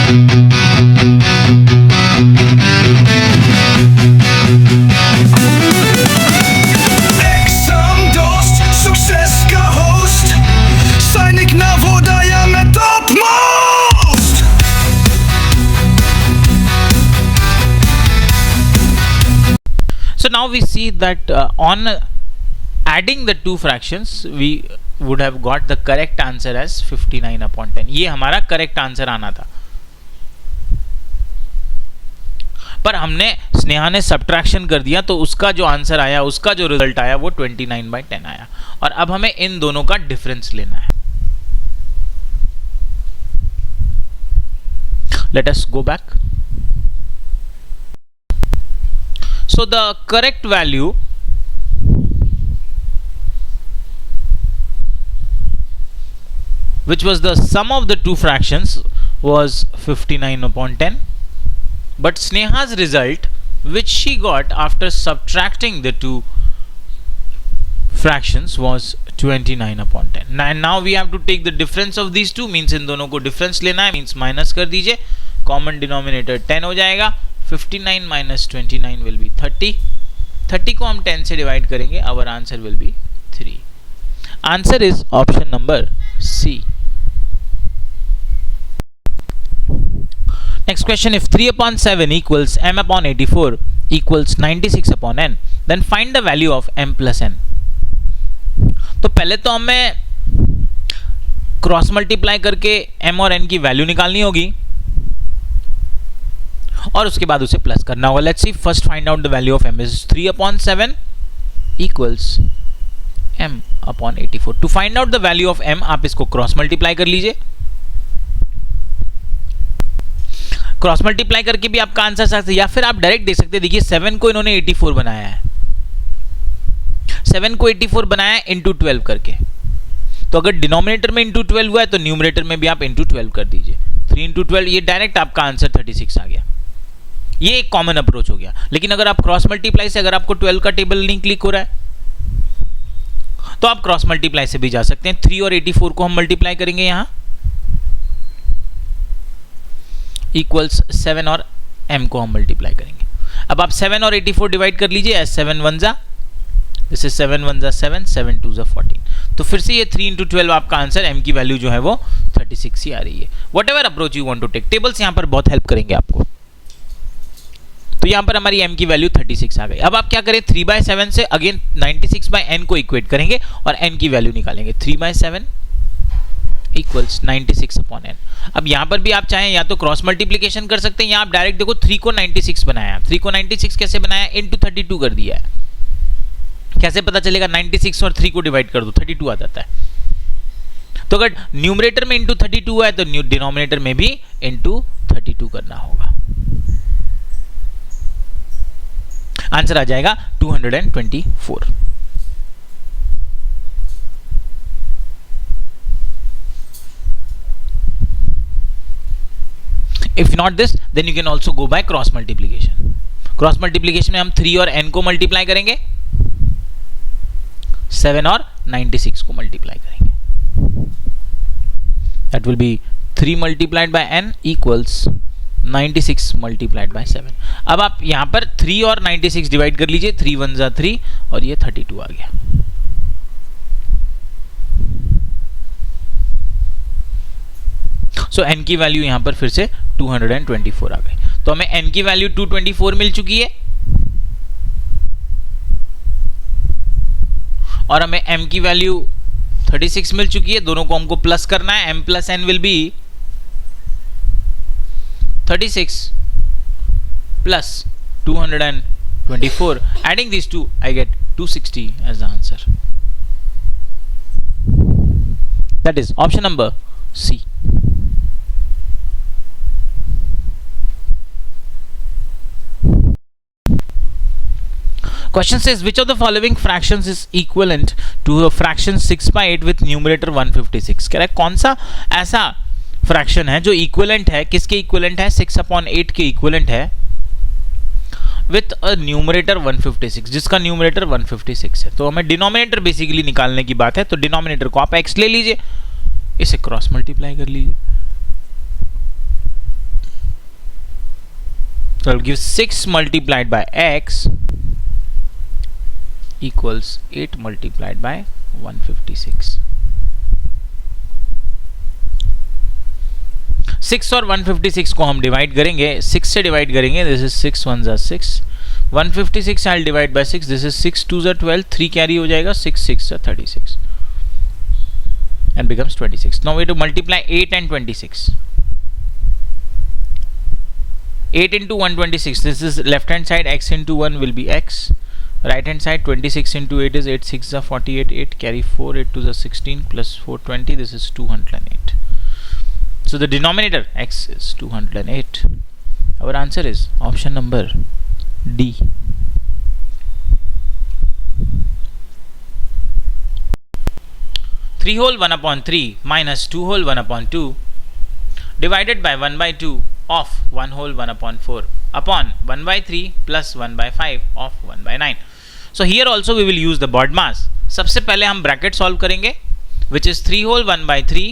So now we see that on adding the two fractions we would have got the correct answer as 59/10. ये हमारा correct answer आना था, पर हमने स्नेहा ने सब्ट्रैक्शन कर दिया तो उसका जो आंसर आया, उसका जो रिजल्ट आया वो 29/10 आया। और अब हमें इन दोनों का डिफरेंस लेना है। Let us go back. So the correct value which was the sum of the two fractions was 59/10, but Sneha's result which she got after subtracting the two fractions was 29/10. And now we have to take the difference of these two, means इन दोनों को difference लेना है, means minus कर दीजिए, common denominator 10 हो जाएगा, 59 minus 29 will be 30. 30 को हम 10 से डिवाइड करेंगे, our answer will be 3. Answer is option number C. Next question, if 3/7 equals m/84 equals 96/n, then find the value of m plus n. तो पहले तो हमें क्रॉस मल्टीप्लाई करके m और n की वैल्यू निकालनी होगी और उसके बाद उसे प्लस करना होगा। Let's see, first find out the value of m is 3/7 equals m/84। To find out the value of m आप इसको क्रॉस मल्टीप्लाई कर लीजिए। क्रॉस मल्टीप्लाई करके भी आपका आंसर सकते, या फिर आप डायरेक्ट देख सकते हैं। देखिए 7 को इन्होंने 84 बनाया है, 7 को 84 बनाया है इंटू 12 करके। तो अगर डिनोमिनेटर में इंटू 12 हुआ है तो न्यूमरेटर में भी आप इंटू 12 कर दीजिए। 3 × 12, ये डायरेक्ट आपका आंसर 36 आ गया। ये एक कॉमन अप्रोच हो गया। लेकिन अगर आप क्रॉस मल्टीप्लाई से, अगर आपको 12 का टेबल नहीं क्लिक हो रहा है तो आप क्रॉस मल्टीप्लाई से भी जा सकते हैं। 3 और 84 को हम मल्टीप्लाई करेंगे, यहां इक्वल्स 7 और m को हम मल्टीप्लाई करेंगे। अब आप 7 और 84 डिवाइड कर लीजिए। 7 1 जा, दिस इज 7 1 जा 7, 7 2 जा 14। तो फिर से ये 3 × 12 आपका आंसर, m की वैल्यू जो है वो 36 ही आ रही है। Whatever approach you want to take, tables यहां पर बहुत हेल्प करेंगे आपको। तो यहां पर हमारी m की वैल्यू 36 आ गई। अब आप क्या करें, 3/7 से अगेन 96/n को इक्वेट करेंगे और n की वैल्यू निकालेंगे। 3/7 इक्वल्स 96/n। अब यहां पर भी आप चाहें या तो क्रॉस मल्टीप्लिकेशन कर सकते हैं, या आप डायरेक्ट देखो 3 को 96 बनाया। 3 को 96 कैसे बनाया, इंटू 32 कर दिया है। कैसे पता चलेगा, 96 और 3 को डिवाइड कर दो, 32 आ जाता है। तो अगर न्यूमरेटर में इंटू 32 है तो डिनोमिनेटर में भी इंटू 32 करना होगा। आंसर आ जाएगा 224। If not this, then you can also go by cross multiplication. Cross multiplication में हम 3 और n को मल्टीप्लाई करेंगे, 7 और 96 को मल्टीप्लाई करेंगे। That will be 3 multiplied by n equals 96 multiplied by 7। अब आप यहां पर 3 और 96 डिवाइड कर लीजिए। 3 1 जा 3 और ये 32 आ गया। सो n की वैल्यू यहां पर फिर से 224 आ गई। तो हमें n की वैल्यू 224 मिल चुकी है और हमें m की वैल्यू 36 मिल चुकी है। दोनों को हमको प्लस करना है। m plus n will be 36 plus 224. Adding these two, I get 260 as the answer. That is option number C. Question says which of the following fractions is equivalent to a fraction 6/8 with numerator 156. कह रहा है कौन सा ऐसा fraction है जो equivalent है, किसके इक्विवेलेंट है, 6/8 के इक्विवेलेंट है विथ अ न्यूमरेटर 156, जिसका न्यूमरेटर 156 है। तो हमें डिनोमिनेटर बेसिकली निकालने की बात है। तो डिनोमिनेटर को आप x ले लीजिए, इसे क्रॉस मल्टीप्लाई कर लीजिए। So I'll give 6 multiplied by x equals 8 multiplied by 156. 6 और 156 को हम डिवाइड करेंगे, 6 से डिवाइड करेंगे. दिस इज 6 1 जा 6, 156 I'll divide by 6. This is 6 2 जा 12, 3 कैरी हो जाएगा, 6 6 जा 36 and becomes 26. Now we have to multiply 8 and 26. 8 into 126, this is left hand side, x into 1 will be x, right hand side 26 into 8 is 8 6 जा 48, 8 carry 4, 8 2 जा 16 plus 420, this is 208. So the denominator x is 208. Our answer is option number D. Three whole 1 upon 3 minus 2 whole 1 upon 2 divided by 1 by 2 of 1 whole 1 upon 4 upon 1 by 3 plus 1 by 5 of 1 by 9. So here also we will use the BOD mass. सबसे पहले हम bracket solve करेंगे, which is 3 whole 1 by 3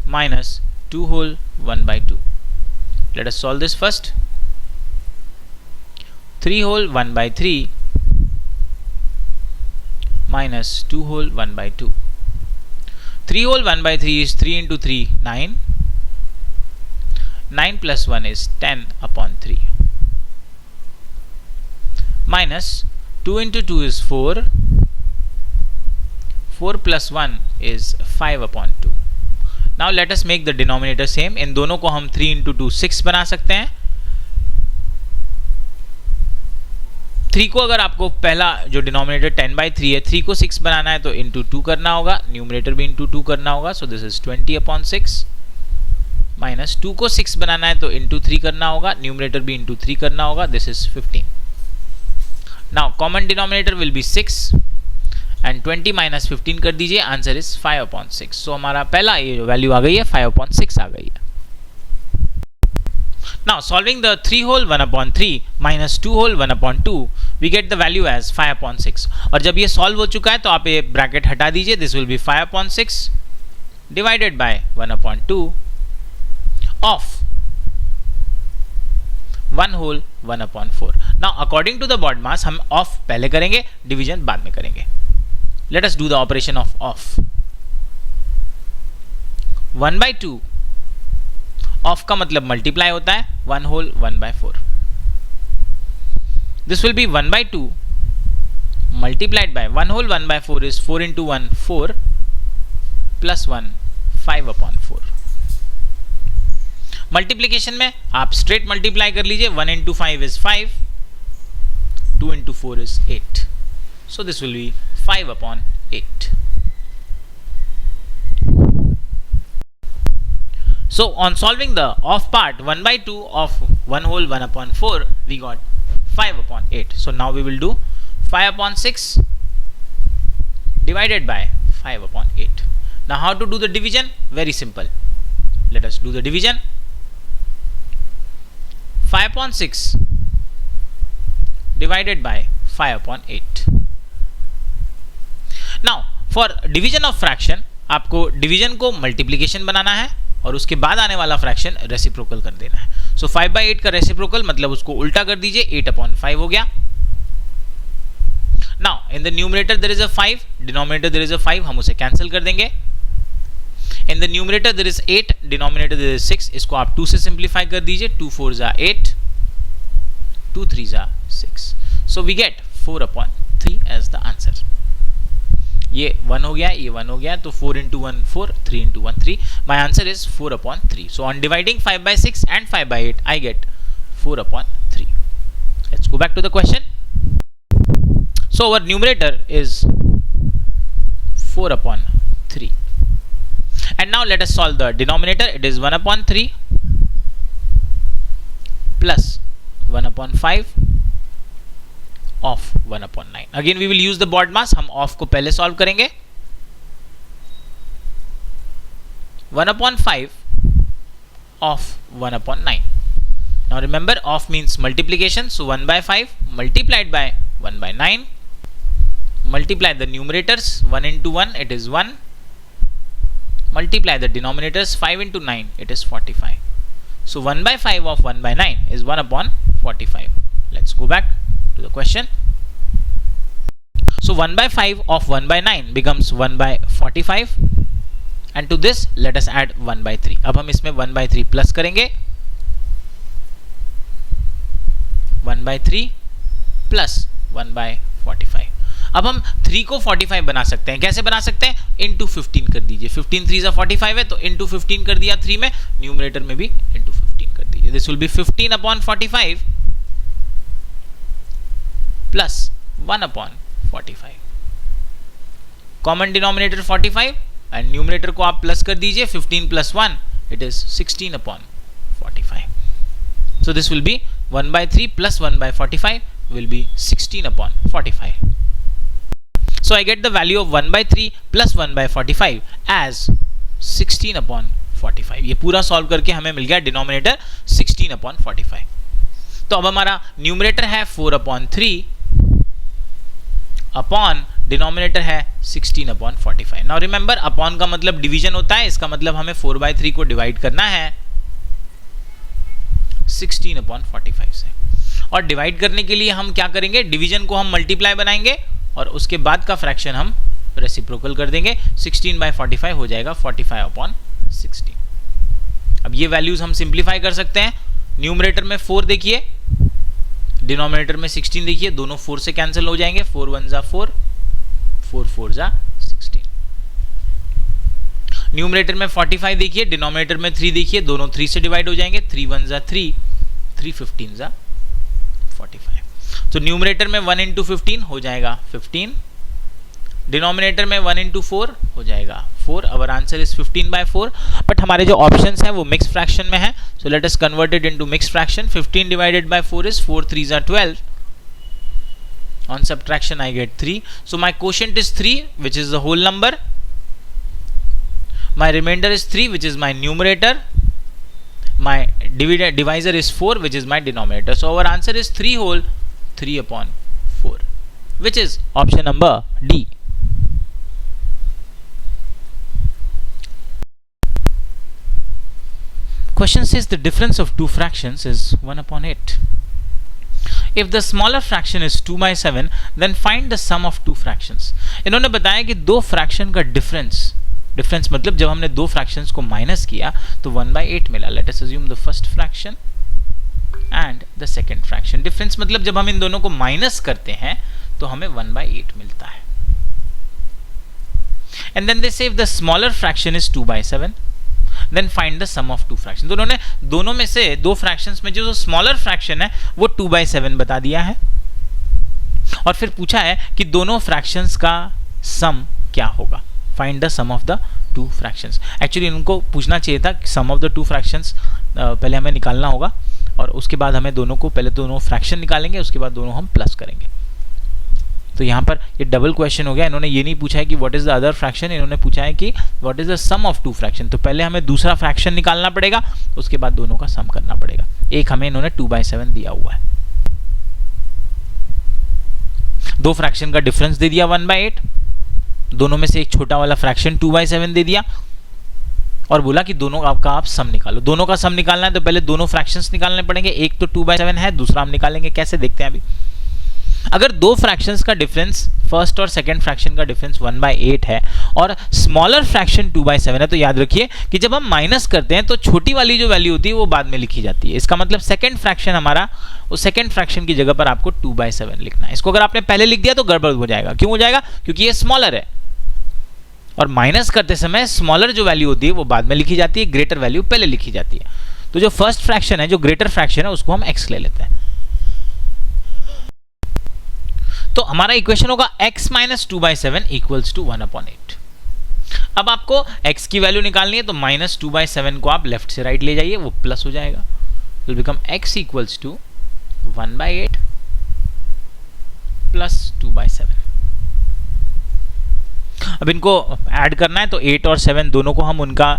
minus 2 whole 1 by 2. Let us solve this first. 3 whole 1 by 3 minus 2 whole 1 by 2. 3 whole 1 by 3 is 3 into 3, 9. 9 plus 1 is 10 upon 3. Minus 2 into 2 is 4. 4 plus 1 is 5 upon 2. Now let us make the denominator same. इन दोनों को हम 3 into 2 6 बना सकते हैं. 3 को अगर आपको पहला जो डिनोमिनेटर 10 by 3 है, 3 को 6 बनाना है तो इंटू 2 करना होगा, न्यूमरेटर भी इंटू 2 करना होगा. So this is 20 upon 6 minus 2 को 6 बनाना है तो इंटू 3 करना होगा, न्यूमरेटर भी इंटू 3 करना होगा. This is 15. Now common denominator will be 6 and 20 minus 15 कर दीजिए. Answer is 5 upon 6. सो हमारा पहला ये वैल्यू आ गई है, 5 अपॉन 6 आ गई है. Now solving the 3 whole 1 upon 3 minus 2 whole 1 upon 2, we get the value as 5 upon 6. और जब ये सॉल्व हो चुका है तो आप ये ब्रैकेट हटा दीजिए. This will be 5 upon 6 divided by 1 upon 2 of 1 whole 1 upon 4. Now according to the BOD mass हम ऑफ पहले करेंगे, डिवीजन बाद में करेंगे. Let us do the operation of off. 1 by 2 of का मतलब मल्टीप्लाई होता है, 1 whole 1 by 4. This will be 1 by 2 multiplied by 1 whole 1 by 4 is 4 into 1 4 plus 1 5 upon 4. Multiplication में आप स्ट्रेट मल्टीप्लाई कर लीजिए. 1 into 5 is 5, 2 into 4 is 8. So this will be 5 upon 8. So on solving the off part, 1 by 2 of 1 whole 1 upon 4, we got 5 upon 8. So now we will do 5 upon 6 divided by 5 upon 8. Now how to do the division? Very simple. Let us do the division. 5 upon 6 divided by 5 upon 8. Now for division of fraction, आपको division को multiplication बनाना है और उसके बाद आने वाला fraction reciprocal कर देना है. सो 5 by 8 का रेसिप्रोकल मतलब उसको उल्टा कर दीजिए, 8 upon 5 हो गया. Now in the numerator there is a 5, denominator there is a 5, हम उसे कैंसिल कर देंगे. In the numerator there is 8, denominator there is 6, इसको आप 2 से सिंप्लीफाई कर दीजिए. 2 4 जा 8, 2 3 जा 6. So we get 4 upon 3 as the answer. ये 1 हो गया, ये 1 हो गया, तो 4 into 1 4, 3 into 1 3. My answer is 4 upon 3. So on dividing 5 by 6 and 5 by 8, I get 4 upon 3. Let's go back to the question. So our numerator is 4 upon 3. And now let us solve the denominator. It is 1 upon 3 plus 1 upon 5 of 1 upon 9. Again we will use the BOD mass. हम of को पहले solve करेंगे. 1 upon 5 of 1 upon 9. Now remember, off means multiplication. So 1 by 5 multiplied by 1 by 9. Multiply the numerators. 1 into 1 it is 1 multiply the denominators 5 into 9, it is 45. So 1 by 5 of 1 by 9 is 1 upon 45. Let's go back to the question. So 1 by 5 of 1 by 9 becomes 1 by 45, and to this let us add 1 by 3. अब हम इसमें 1 by 3 plus करेंगे, 1 by 3 plus 1 by 45. अब हम 3 को 45 बना सकते हैं. कैसे बना सकते हैं? इंटू 15 कर दीजिए. 15 3 जा 45 है, तो इंटू 15 कर दिया 3 में, न्यूमरेटर में भी इंटू 15 कर दीजिए. This will be 15 upon 45 plus 1 upon 45. Common denominator 45 and numerator को आप प्लस कर दीजिए. 15 plus 1 it is 16 upon 45. So this will be 1 by 3 plus 1 by 45 will be 16 upon 45. So I get the value of 1 by 3 plus 1 by 45 as 16 upon 45. ये पूरा solve करके हमें मिल गया denominator 16 upon 45. तो अब हमारा न्यूमरेटर है 4 upon 3 अपॉन डिनोमिनेटर है 16 upon 45. नाउ रिमेंबर, अपॉन का मतलब डिवीजन होता है. इसका मतलब हमें 4 by 3 को डिवाइड करना है 16 अपॉन 45 से. और डिवाइड करने के लिए हम क्या करेंगे? डिवीजन को हम मल्टीप्लाई बनाएंगे और उसके बाद का फ्रैक्शन हम रेसिप्रोकल कर देंगे. 16 by 45 हो जाएगा 45 अपॉन 16. अब ये वैल्यूज हम सिंप्लीफाई कर सकते हैं. न्यूमरेटर में 4 देखिए, डिनोमिनेटर में 16 देखिए, दोनों 4 से कैंसिल हो जाएंगे. 4 1 जा 4, 4 4 जा 16. न्यूमरेटर में 45 देखिए, डिनोमिनेटर में 3 देखिए, दोनों 3 से डिवाइड हो जाएंगे. 3 1 जा 3, 3 15 जा 45. तो न्यूमरेटर में 1 इंटू 15 हो जाएगा 15, डिनोमिनेटर में 1 इंटू 4 हो जाएगा 4. Our answer is 15 by 4. But हमारे जो ऑप्शंस हैं वो मिक्स फ्रैक्शन में है, so let us convert it into mix fraction. 15 divided by 4 is 4 3 जा 12. On subtraction I get 3. So my quotient is 3, which is the whole number. My remainder is 3, which is my numerator. My divisor is 4, which is my denominator. So our answer is 3 whole 3 upon 4, which is option number D. Question says the difference of two fractions is 1 upon 8. If the smaller fraction is 2 by 7, then find the sum of two fractions. इन्होंने बताया कि दो fraction का difference मतलब जब हमने दो fractions को माइनस किया तो 1 by 8 मिला. Let us assume the first fraction and the second fraction. Difference मतलब जब हम इन दोनों को माइनस करते हैं तो हमें 1 by 8 मिलता है. And then they say if the smaller fraction is 2 by 7, then find the sum of two fraction. उन्होंने दोनों में से दो फ्रैक्शंस में जो स्मॉलर फ्रैक्शन है वो 2 by 7 बता दिया है, और फिर पूछा है कि दोनों फ्रैक्शंस का सम क्या होगा. Find the sum of the two fractions. Actually इनको पूछना चाहिए था sum of the two fractions पहले हमें निकालना होगा, और उसके बाद हमें दोनों को पहले दोनों फ्रैक्शन निकालेंगे, उसके बाद दोनों हम प्लस करेंगे. तो यहाँ पर ये डबल क्वेश्चन हो गया. इन्होंने ये नहीं पूछा है कि what is the other fraction, इन्होंने पूछा है कि what is the sum of two fraction. तो पहले हमें दूसरा फ्रैक्शन निकालना पड़ेगा, उसके बाद दोनों का सम करना पड़ेगा. एक हमें इन्होंने 2 by 7 दिया हुआ है, दो फ्रैक्शन का डिफरेंस दे दिया 1 by 8, दोनों में से एक छोटा वाला फ्रैक्शन 2 by 7 दे दिया, और बोला कि दोनों का आप सम निकालो. दोनों का सम निकालना है तो पहले दोनों फ्रैक्शंस निकालने पड़ेंगे. एक तो 2 by 7 है, दूसरा हम निकालेंगे. कैसे देखते हैं अभी. अगर दो फ्रैक्शंस का डिफरेंस, फर्स्ट और सेकंड फ्रैक्शन का डिफरेंस 1 by 8 है और स्मॉलर फ्रैक्शन 2 by 7 है, तो याद रखिए कि जब हम माइनस करते हैं तो छोटी वाली जो वैल्यू होती है वो बाद में लिखी जाती है. इसका मतलब सेकंड फ्रैक्शन हमारा, उस सेकंड फ्रैक्शन की जगह पर आपको 2 by 7 लिखना है. इसको अगर आपने पहले लिख दिया तो गड़बड़ हो जाएगा. क्यों हो जाएगा? क्योंकि ये स्मॉलर है, और माइनस करते समय स्मॉलर जो वैल्यू होती है वो बाद में लिखी जाती है, ग्रेटर वैल्यू पहले लिखी जाती है. तो जो फर्स्ट फ्रैक्शन है, जो ग्रेटर फ्रैक्शन है, उसको हम x ले लेते हैं. तो हमारा इक्वेशन होगा x minus 2 by 7 equals to 1 upon 8. अब आपको x की वैल्यू निकालनी है, तो माइनस 2 by 7 को आप लेफ्ट से राइट ले जाइए, वो प्लस हो जाएगा. Will become x equals to 1 by 8 plus 2 by 7. अब इनको ऐड करना है तो 8 और 7 दोनों को हम उनका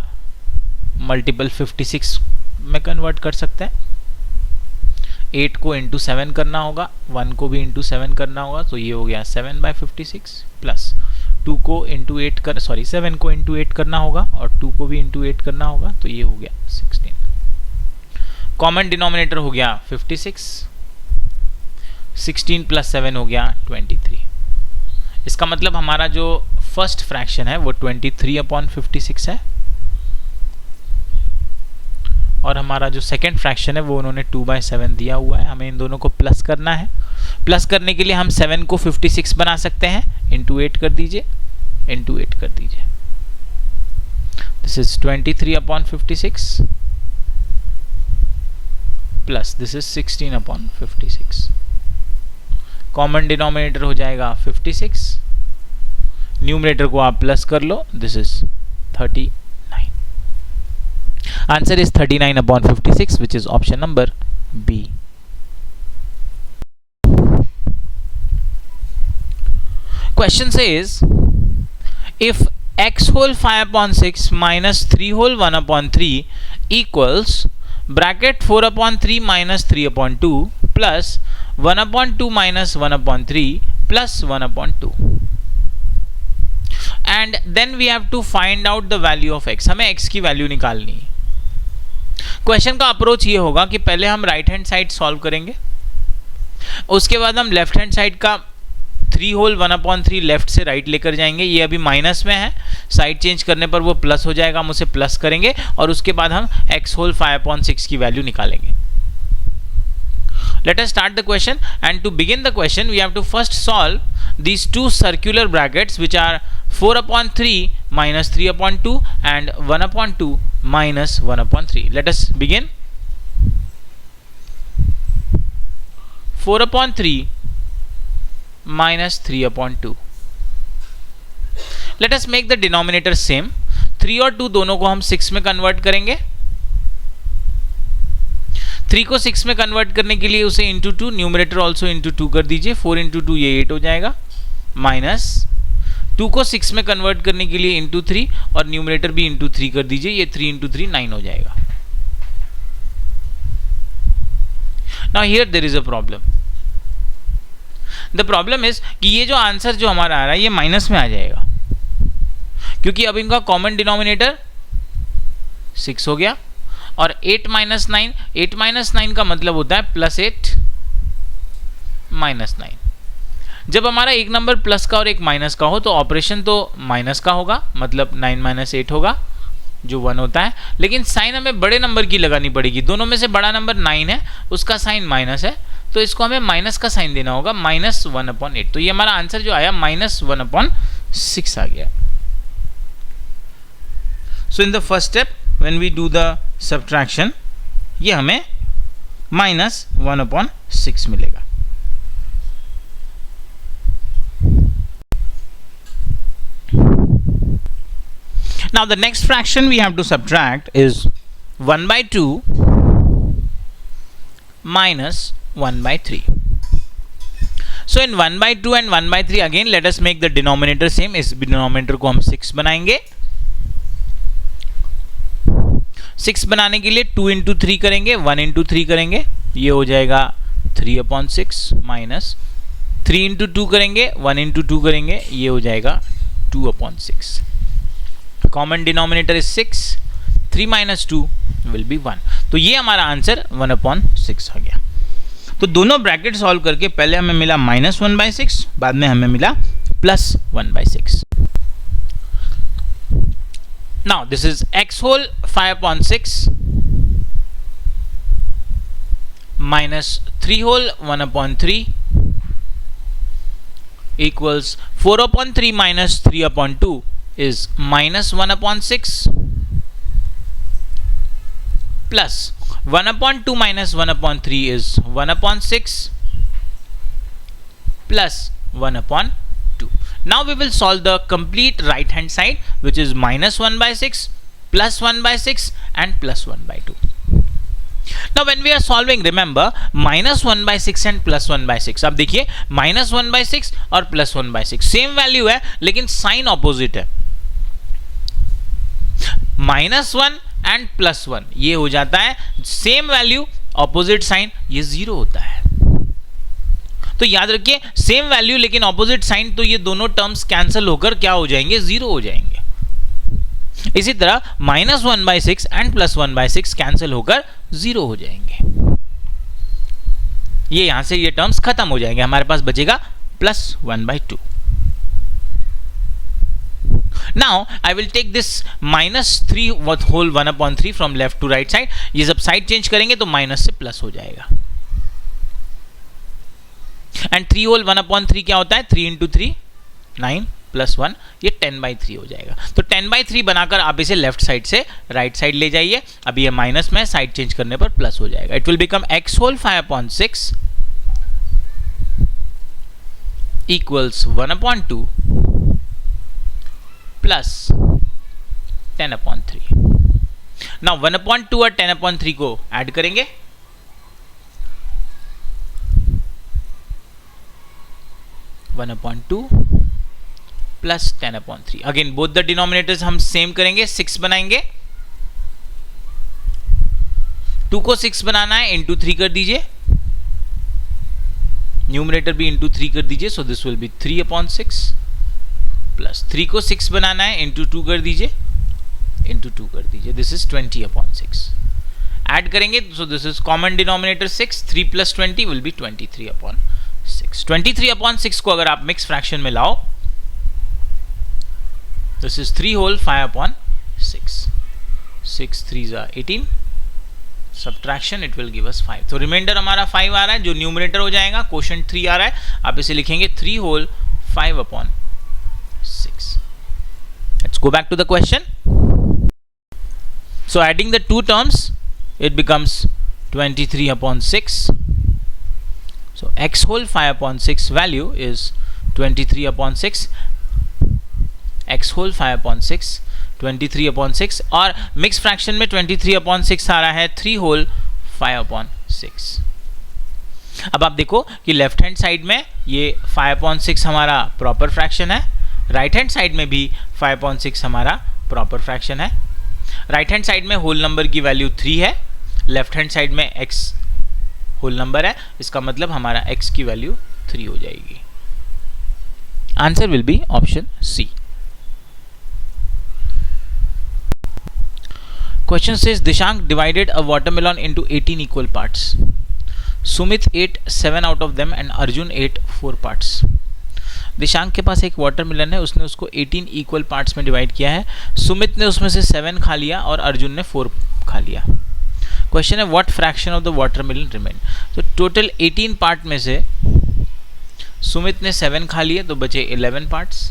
मल्टीपल 56 में कन्वर्ट कर सकते हैं. 8 को इंटू 7 करना होगा, 1 को भी इंटू 7 करना होगा, तो ये हो गया 7 by 56 प्लस 2 को इंटू 8 कर 7 को इंटू 8 करना होगा और 2 को भी इंटू 8 करना होगा, तो ये हो गया 16। कॉमन डिनोमिनेटर हो गया 56, 16 प्लस 7 हो गया 23। इसका मतलब हमारा जो फर्स्ट फ्रैक्शन है वो 23/56 है और हमारा जो सेकेंड फ्रैक्शन है वो उन्होंने 2/7 दिया हुआ है। हमें इन दोनों को प्लस करना है। प्लस करने के लिए हम 7 को 56 बना सकते हैं, इंटू 8 कर दीजिए, इंटू 8 कर दीजिए। This is 23/56 plus this is 16/56। Common denominator हो जाएगा 56, न्यूमरेटर को आप प्लस कर लो, this is 39। Answer is 39/56 which is option number B. Question says if x whole 5/6 minus 3 whole 1/3 equals bracket 4/3 minus 3/2 plus 1/2 minus 1/3 plus 1/2 and then we have to find out the value of x. हमें x की value निकालनी है। Question का approach ये होगा कि पहले हम राइट हैंड साइड सॉल्व करेंगे, उसके बाद हम लेफ्ट हैंड साइड का 3 होल 1/3 लेफ्ट से राइट लेकर जाएंगे। ये अभी माइनस में है, साइड चेंज करने पर वो प्लस हो जाएगा, हम उसे प्लस करेंगे और उसके बाद हम x होल 5/6 की वैल्यू निकालेंगे। Let us start the question, and to begin the question we have to first solve these two circular brackets which are 4/3 minus 3/2 and 1/2 minus 1/3. Let us begin. 4/3 minus 3/2. Let us make the denominator same. 3 और 2 दोनों को हम 6 में convert करेंगे। 3 को 6 में convert करने के लिए उसे इंटू 2, न्यूमरेटर ऑल्सो इंटू 2 कर दीजिए। 4 इंटू 2 ये 8 हो जाएगा, माइनस 2 को 6 में कन्वर्ट करने के लिए इंटू 3 और न्यूमरेटर भी इंटू 3 कर दीजिए। ये 3 इंटू 3 9 हो जाएगा। Now here there is a problem. The problem is कि ये जो आंसर जो हमारा आ रहा है ये माइनस में आ जाएगा, क्योंकि अब इनका कॉमन डिनोमिनेटर 6 हो गया और 8 माइनस 9, 8 माइनस 9 का मतलब होता है प्लस 8 माइनस 9। जब हमारा एक नंबर प्लस का और एक माइनस का हो तो ऑपरेशन तो माइनस का होगा, मतलब 9 माइनस 8 होगा जो 1 होता है, लेकिन साइन हमें बड़े नंबर की लगानी पड़ेगी। दोनों में से बड़ा नंबर 9 है, उसका साइन माइनस है, तो इसको हमें माइनस का साइन देना होगा, -1/8। तो ये हमारा आंसर जो आया -1/6 आ गया। So in the first step when we do the subtraction ये हमें -1/6 मिलेगा। Now the next fraction we have to subtract is 1/2 minus 1/3. So in 1/2 and 1/3 again let us make the denominator same. इस denominator को हम 6 बनाएंगे। 6 बनाने के लिए 2 इंटू 3 करेंगे, 1 इंटू 3 करेंगे, ये हो जाएगा 3/6 माइनस 3 इंटू 2 करेंगे, 1 इंटू 2 करेंगे, ये हो जाएगा 2/6। Common denominator is 6, 3 minus 2 will be 1। तो ये हमारा आंसर 1/6 आ गया। तो दोनों ब्रैकेट सॉल्व करके पहले हमें मिला -1/6, बाद में हमें मिला +1/6। Now this is x whole 5/6 minus 3 whole 1/3 equals 4/3 minus 3/2 is -1/6 plus 1/2 minus 1/3 is 1/6 plus 1/2. Now we will solve the complete right hand side, which is -1/6 plus 1/6 and plus 1/2. Now when we are solving, remember -1/6 and plus 1/6. अब देखिए -1/6 और plus 1/6 same value है लेकिन sign opposite है। -1 and +1 ये हो जाता है सेम वैल्यू ऑपोजिट साइन, ये 0 होता है। तो याद रखिए सेम वैल्यू लेकिन ऑपोजिट साइन, तो ये दोनों टर्म्स कैंसिल होकर क्या हो जाएंगे, 0 हो जाएंगे। इसी तरह -1/6 एंड +1/6 कैंसिल होकर 0 हो जाएंगे। ये यहां से ये टर्म्स खत्म हो जाएंगे, हमारे पास बचेगा +1/2। Now I will take this -3 whole 1/3 from left to right side। ये जब साइड चेंज करेंगे तो माइनस से प्लस हो जाएगा। एंड 3 whole 1/3 क्या होता है, 3 × 3 9 + 1, ये 10/3 हो जाएगा। तो 10/3 बनाकर आप इसे लेफ्ट साइड से राइट साइड ले जाइए। अभी ये माइनस में, साइड चेंज करने पर प्लस हो जाएगा। It will become x whole 5/6 equals 1/2 plus 10/3। Now 1/2 और 10/3 को ऐड करेंगे, (1/2) plus 10/3। Again both the denominators हम सेम करेंगे, 6 बनाएंगे। 2 को 6 बनाना है, इंटू 3 कर दीजिए, न्यूमरेटर भी इंटू 3 कर दीजिए, so this will be 3/6 plus 3 को 6 बनाना है, इंटू 2 कर दीजिए, इंटू 2 कर दीजिए, दिस इज 20/6। ऐड करेंगे, so this is common denominator 6, 3 + 20 will be 23/6। 23/6 को अगर आप मिक्स फ्रैक्शन में लाओ, this is 3 whole 5/6, 6 3s are 18, subtraction it will give us 5। तो रिमाइंडर हमारा 5 आ रहा है, जो न्यूमरेटर हो जाएगा, क्वोशंट 3 आ रहा है, आप इसे लिखेंगे 3 whole 5/6। Let's go back to the question. So adding the two terms, it becomes 23/6. So x whole 5/6 value is 23/6, x whole 5/6 23/6, और मिक्स फ्रैक्शन में 23/6 आ रहा है 3 whole 5/6। अब आप देखो कि लेफ्ट हैंड साइड में ये 5/6 हमारा प्रॉपर फ्रैक्शन है, राइट हैंड साइड में भी 5/6 हमारा प्रॉपर फ्रैक्शन है। राइट हैंड साइड में होल नंबर की वैल्यू 3 है, लेफ्ट हैंड साइड में x होल नंबर है, इसका मतलब हमारा x की वैल्यू 3 हो जाएगी। Answer will be option C. Question says Dishank divided a watermelon into 18 equal parts. Sumit ate 7 out of them and Arjun ate 4 parts. Dishank के पास एक वाटरमेलन है, उसने उसको 18 इक्वल पार्ट्स में डिवाइड किया है। सुमित ने उसमें से 7 खा लिया और अर्जुन ने 4 खा लिया। क्वेश्चन है what fraction of the watermelon remain. तो टोटल 18 पार्ट में से सुमित ने 7 खा लिए तो बचे 11 पार्ट्स।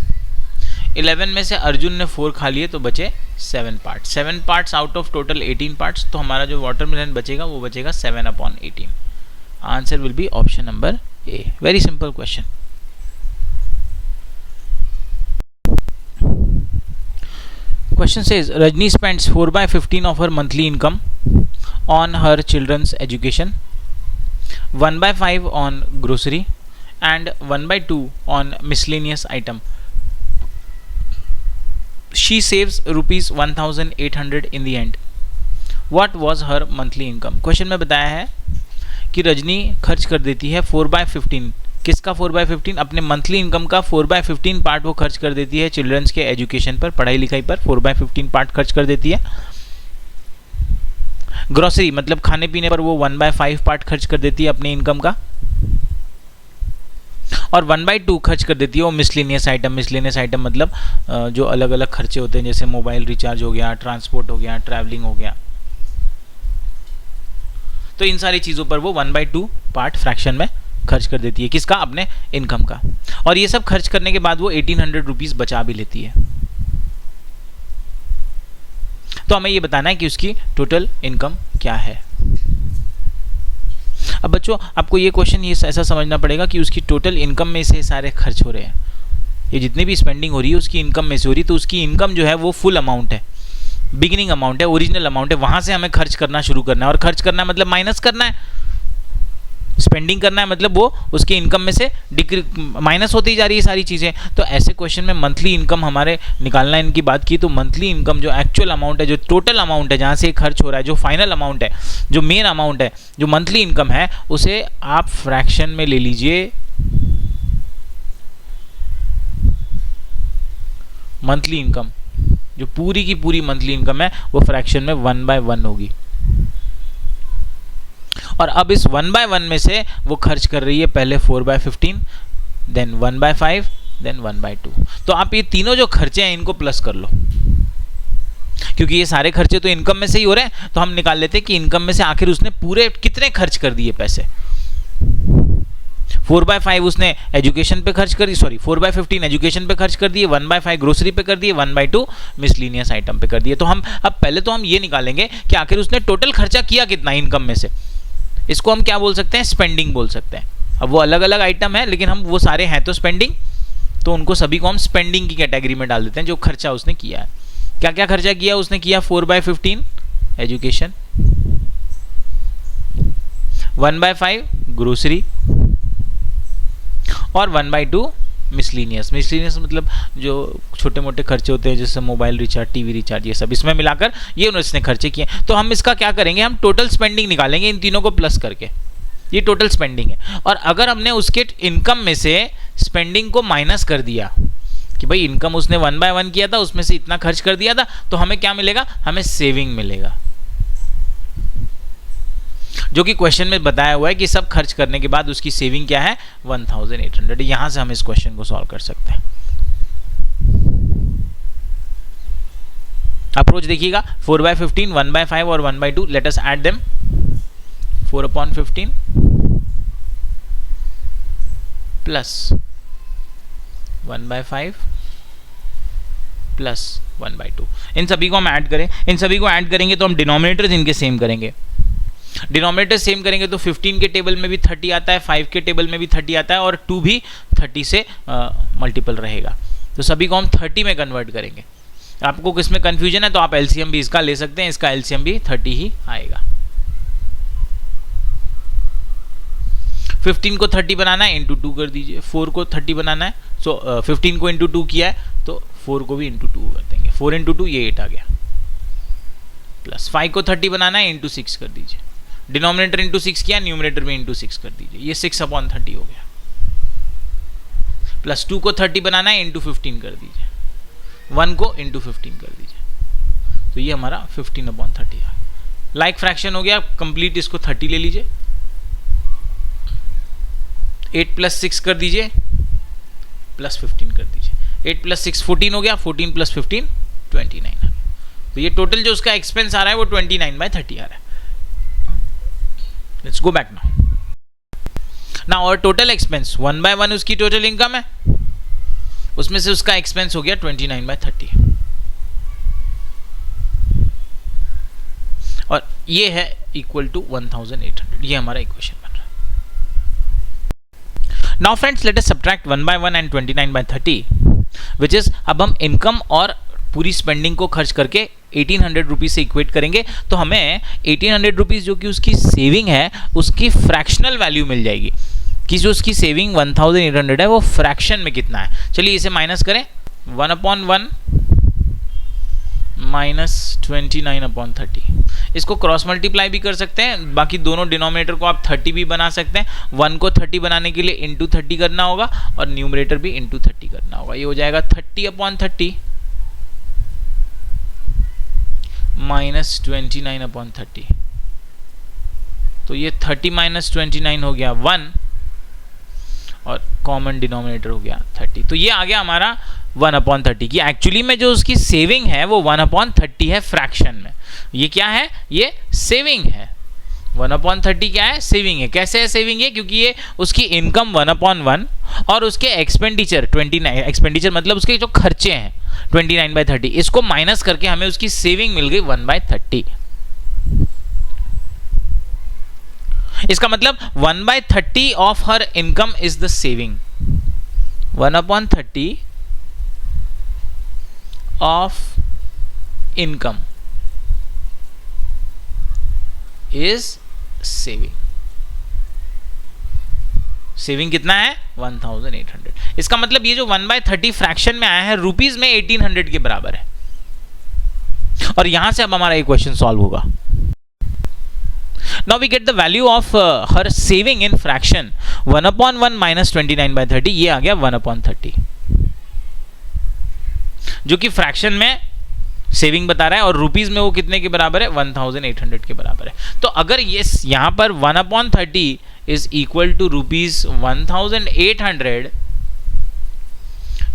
11 में से अर्जुन ने 4 खा लिए तो बचे 7 parts. 7 parts out of total 18 parts, तो हमारा जो वाटरमेलन बचेगा वो बचेगा 7/18। Answer will be option number A. Very simple question. Question says Rajni spends 4/15 of her monthly income on her children's education, 1/5 on grocery, and 1/2 on miscellaneous item. She saves rupees 1,800 in the end. What was her monthly income? Question में बताया है कि रजनी खर्च कर देती है 4/15। किसका 4/15? अपने मंथली इनकम का 4/15 पार्ट वो खर्च कर देती है चिल्ड्रंस के एजुकेशन पर, पढ़ाई लिखाई पर 4/15 पार्ट खर्च कर देती है। ग्रोसरी मतलब खाने पीने पर वो 1/5 पार्ट खर्च कर देती है अपने इनकम का, और 1/2 खर्च कर देती है वो मिसलेनियस आइटम। मिसलेनियस आइटम मतलब जो अलग अलग खर्चे होते हैं, जैसे मोबाइल रिचार्ज हो गया, ट्रांसपोर्ट हो गया, ट्रैवलिंग हो गया, तो इन सारी चीज़ों पर वो 1/2 पार्ट फ्रैक्शन में खर्च कर देती है। किसका? अपने इनकम का। और ये सब खर्च करने के बाद वो 1800 रुपीज बचा भी लेती है। तो हमें ये बताना है कि उसकी टोटल इनकम क्या है। अब बच्चों आपको ये क्वेश्चन ये ऐसा समझना पड़ेगा कि उसकी टोटल इनकम में से सारे खर्च हो रहे हैं, ये जितनी भी स्पेंडिंग हो रही है उसकी इनकम में से हो रही है, तो उसकी इनकम जो है वो फुल अमाउंट है, बिगिनिंग अमाउंट है, ओरिजिनल अमाउंट है, वहां से हमें खर्च करना शुरू करना है। और खर्च करना है मतलब माइनस करना है, स्पेंडिंग करना है मतलब वो उसके इनकम में से माइनस होती जा रही है सारी चीज़ें। तो ऐसे क्वेश्चन में मंथली इनकम हमारे निकालना है। इनकी बात की तो मंथली इनकम जो एक्चुअल अमाउंट है, जो टोटल अमाउंट है, जहाँ से खर्च हो रहा है, जो फाइनल अमाउंट है, जो मेन अमाउंट है, जो मंथली इनकम है, उसे आप फ्रैक्शन में ले लीजिए मंथली इनकम, जो पूरी की पूरी मंथली इनकम है वो फ्रैक्शन में 1/1 होगी। और अब इस 1/1 में से वो खर्च कर रही है पहले 4/15, देन 1/5, देन 1/2। तो आप ये तीनों जो खर्चे हैं इनको प्लस कर लो, क्योंकि ये सारे खर्चे तो इनकम में से ही हो रहे हैं। तो हम निकाल लेते हैं कि इनकम में से आखिर उसने पूरे कितने खर्च कर दिए पैसे। 4/5 उसने एजुकेशन पे खर्च कर दी, सॉरी 4/15 एजुकेशन पे खर्च कर दिए, 1/5 ग्रोसरी पे कर दिए, 1/2 मिसलिनियस आइटम पे कर दिए। तो हम अब पहले तो हम ये निकालेंगे कि आखिर उसने टोटल खर्चा किया कितना इनकम में से। इसको हम क्या बोल सकते हैं, स्पेंडिंग बोल सकते हैं। अब वो अलग अलग आइटम है, लेकिन हम वो सारे हैं तो स्पेंडिंग, तो उनको सभी को हम स्पेंडिंग की कैटेगरी में डाल देते हैं, जो खर्चा उसने किया है। क्या क्या खर्चा किया उसने, किया 4/15 एजुकेशन, 1/5 ग्रोसरी और 1/2 मिसलिनियस। मिसलिनियस मतलब जो छोटे मोटे खर्चे होते हैं, जैसे मोबाइल रिचार्ज, टीवी रिचार्ज, ये सब इसमें मिलाकर ये उसने खर्चे किए। तो हम इसका क्या करेंगे, हम टोटल स्पेंडिंग निकालेंगे इन तीनों को प्लस करके। ये टोटल स्पेंडिंग है। और अगर हमने उसके इनकम में से स्पेंडिंग को माइनस कर दिया कि भाई इनकम उसने 1/1 किया था, उसमें से इतना खर्च कर दिया था, तो हमें क्या मिलेगा, हमें सेविंग मिलेगा, जो कि क्वेश्चन में बताया हुआ है कि सब खर्च करने के बाद उसकी सेविंग क्या है, 1800। यहां से हम इस क्वेश्चन को सॉल्व कर सकते हैं। अप्रोच देखिएगा, 4/15, 1/5 और 1/2, let us add them. 4/15 plus 1/5 plus 1/2, इन सभी को हम ऐड करें। इन सभी को ऐड करेंगे तो हम डिनोमिनेटर्स इनके सेम करेंगे। डिनोमिनेटर सेम करेंगे तो 15 के टेबल में भी 30 आता है, 5 के टेबल में भी 30 आता है, और 2 भी 30 से मल्टीपल रहेगा। तो सभी को हम 30 में कन्वर्ट करेंगे। आपको किसमें कन्फ्यूजन है तो आप एलसीएम भी इसका ले सकते हैं, इसका एलसीएम भी 30 ही आएगा। 15 को 30 बनाना है, इंटू 2 कर दीजिए। 4 को 30 बनाना है, सो 15 को इंटू 2 किया है तो 4 को भी इंटू 2 कर देंगे। 4 इंटू 2 ये 8 आ गया, प्लस 5 को 30 बनाना है, इंटू 6 कर दीजिए। डिनोमिनेटर इंटू 6 किया, न्यूमिनेटर में इंटू 6 कर दीजिए, ये 6/30 हो गया। प्लस 2 को 30 बनाना है, इंटू 15 कर दीजिए। 1 को इंटू 15 कर दीजिए, तो ये हमारा 15/30 है। लाइक फ्रैक्शन हो गया कंप्लीट, इसको 30 ले लीजिए। 8 + 6 कर दीजिए, प्लस 15 कर दीजिए। 8 + 6 14 हो गया, 14 + 15 29। तो ये टोटल जो उसका एक्सपेंस आ रहा है वो 29/30 आ रहा है। लेट्स गो बैक नाउ और टोटल एक्सपेंस 1/1 उसकी टोटल इनकम है, उसमें से उसका एक्सपेंस हो गया 29/30, और ये है इक्वल टू 1800। ये हमारा इक्वेशन बन रहा है। Now friends let us subtract 1/1 and 29/30, which is, अब हम इनकम और पूरी स्पेंडिंग को खर्च करके 1800 रुपीज से इक्वेट करेंगे, तो हमें 1800 रुपीज जो कि उसकी सेविंग है उसकी फ्रैक्शनल वैल्यू मिल जाएगी, कि जो उसकी सेविंग 1800 है वो फ्रैक्शन में कितना है। चलिए इसे माइनस करें, 1/1 माइनस 29/30। इसको क्रॉस मल्टीप्लाई भी कर सकते हैं, बाकी दोनों डिनोमिनेटर को आप 30 भी बना सकते हैं। 1 को 30 बनाने के लिए इंटू 30 करना होगा, और न्यूमरेटर भी इंटू 30 करना होगा। ये हो जाएगा 30/30 माइनस 29/30। तो ये 30 माइनस 29 हो गया 1, और कॉमन डिनोमिनेटर हो गया 30। तो ये आ गया हमारा 1/30 की। एक्चुअली में जो उसकी सेविंग है वो 1/30 है फ्रैक्शन में। ये क्या है, ये सेविंग है। 1/30 क्या है, सेविंग है। कैसे है सेविंग है, क्योंकि ये उसकी इनकम 1/1 और उसके एक्सपेंडिचर 29, एक्सपेंडिचर मतलब उसके जो खर्चे हैं 29/30, इसको माइनस करके हमें उसकी सेविंग मिल गई 1/30। इसका मतलब 1/30 of her income is the saving. 1/30 of income is saving. Saving कितना है, 1800। इसका मतलब ये जो 1/30 फ्रैक्शन में आया है रुपीज में 1800 के बराबर है। और यहां से अब हमारा ये क्वेश्चन सॉल्व होगा। Now we get the value of her saving in fraction 1/1 minus 29/30, ये आ गया 1/30। जो कि फ्रैक्शन में सेविंग बता रहा है, और रुपीज में वो कितने के बराबर है, 1800 के बराबर है। तो अगर ये यहाँ पर 1/30 इज इक्वल टू रुपीज 1800,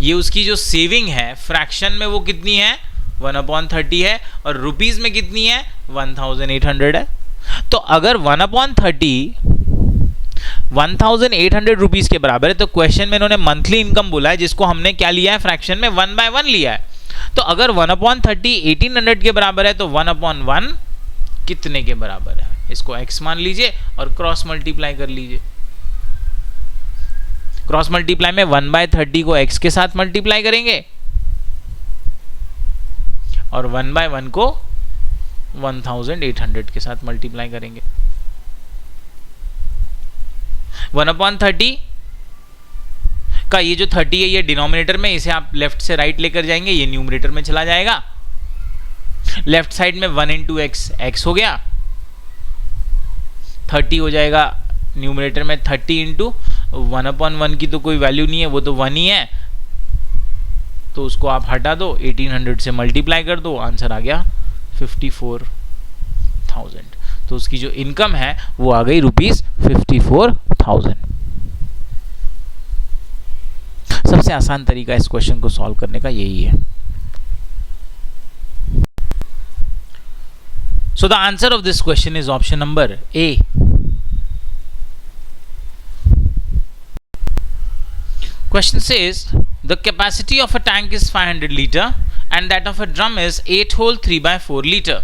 ये उसकी जो सेविंग है फ्रैक्शन में वो कितनी है, 1/30 है, और रुपीज में कितनी है, 1800 है। तो अगर 1/30 1800 रुपीज के बराबर है, तो क्वेश्चन में इन्होंने मंथली इनकम बोला है, जिसको हमने क्या लिया है, फ्रैक्शन में 1/1 लिया है। तो अगर 1/30 1800 के बराबर है, तो 1/1 कितने के बराबर है, इसको x मान लीजिए और क्रॉस मल्टीप्लाई कर लीजिए। क्रॉस मल्टीप्लाई में 1/30 को x के साथ मल्टीप्लाई करेंगे और 1/1 को 1800 के साथ मल्टीप्लाई करेंगे। 1/30 का ये जो 30 है ये डिनोमिनेटर में, इसे आप लेफ्ट से राइट लेकर जाएंगे, ये न्यूमरेटर में चला जाएगा। लेफ्ट साइड में 1 इंटू एक्स, एक्स हो गया, 30 हो जाएगा न्यूमरेटर में, 30 इंटू 1/1 की तो कोई वैल्यू नहीं है, वो तो 1 ही है, तो उसको आप हटा दो, 1800 से मल्टीप्लाई कर दो, आंसर आ गया 54,000। तो उसकी जो इनकम है वो आ गई रुपीज 54,000। सबसे आसान तरीका इस क्वेश्चन को सॉल्व करने का यही है। So the answer of this question is option number A. Question says the capacity of a tank is 500 liter and that of a drum is 8 hole 3/4 liter.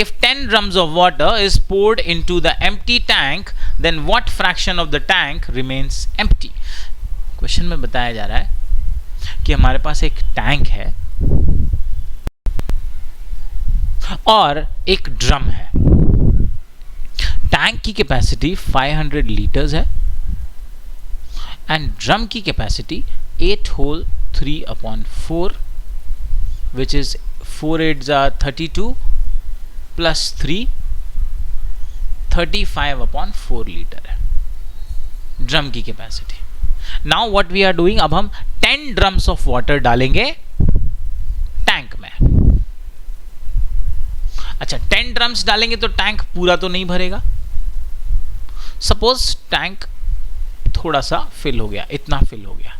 If 10 drums of water is poured into the empty tank, then what fraction of the tank remains empty? Question में बताया जा रहा है कि हमारे पास एक tank है और एक ड्रम है। टैंक की कैपेसिटी 500 लीटर्स है एंड ड्रम की capacity 8 whole 3/4 which is 4 8s are 32 plus 3 35/4 litre है ड्रम की capacity. Now what we are doing, अब हम 10 ड्रम्स ऑफ वाटर डालेंगे टैंक में। अच्छा, 10 ड्रम्स डालेंगे तो टैंक पूरा तो नहीं भरेगा। सपोज टैंक थोड़ा सा फिल हो गया, इतना फिल हो गया,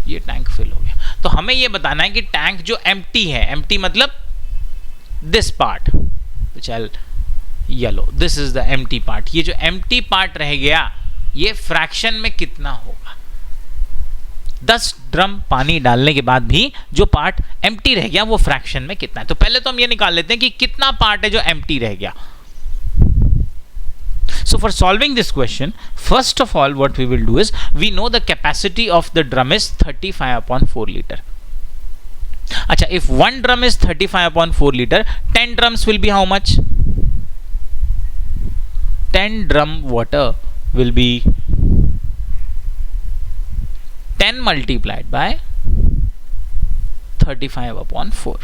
ये टैंक फिल हो गया, तो हमें ये बताना है कि टैंक जो एम्प्टी है, एम्प्टी मतलब this part which I yellow, this is the empty part, ये जो एम्प्टी पार्ट रह गया ये फ्रैक्शन में कितना होगा। 10 ड्रम पानी डालने के बाद भी जो पार्ट एम्प्टी रह गया वो फ्रैक्शन में कितना है। तो पहले तो हम ये निकाल लेते हैं कि कितना पार्ट है जो एम्प्टी रह गया। So for solving this question, first of all what we will do is, we know the capacity of the drum is 35/4 liter. अच्छा, if one drum is 35/4 liter, 10 drums will be how much? 10 drum water will be 10 multiplied by 35/4।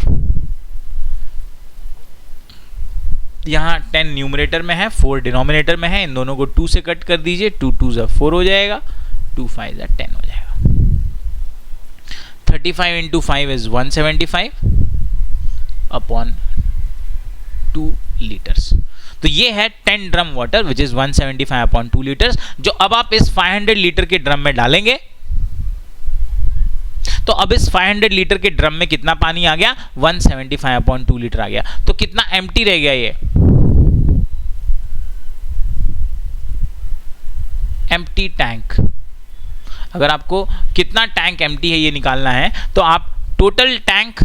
यहाँ 10 numerator में है, 4 denominator में है, इन दोनों को 2 से cut कर दीजिए, 2 2s are 4 हो जाएगा, 2 5s are 10 हो जाएगा। 35 into 5 is 175/2 liters। तो ये है 10 drum water which is 175/2 litres, जो अब आप इस 500 लीटर के ड्रम में डालेंगे। तो अब इस 500 लीटर के ड्रम में कितना पानी आ गया, 175/2 लीटर आ गया। तो कितना एम्प्टी रह गया, ये एम्प्टी टैंक। अगर आपको कितना टैंक एम्प्टी है ये निकालना है, तो आप टोटल टैंक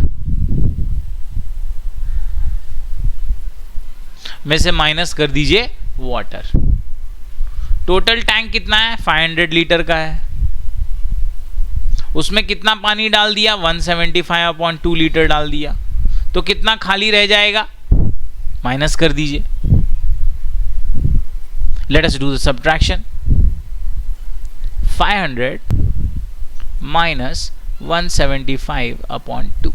में से माइनस कर दीजिए वाटर। टोटल टैंक कितना है, 500 लीटर का है, उसमें कितना पानी डाल दिया, 175/2 लीटर डाल दिया, तो कितना खाली रह जाएगा, माइनस कर दीजिए। Let us do the subtraction. 500 minus 175/2।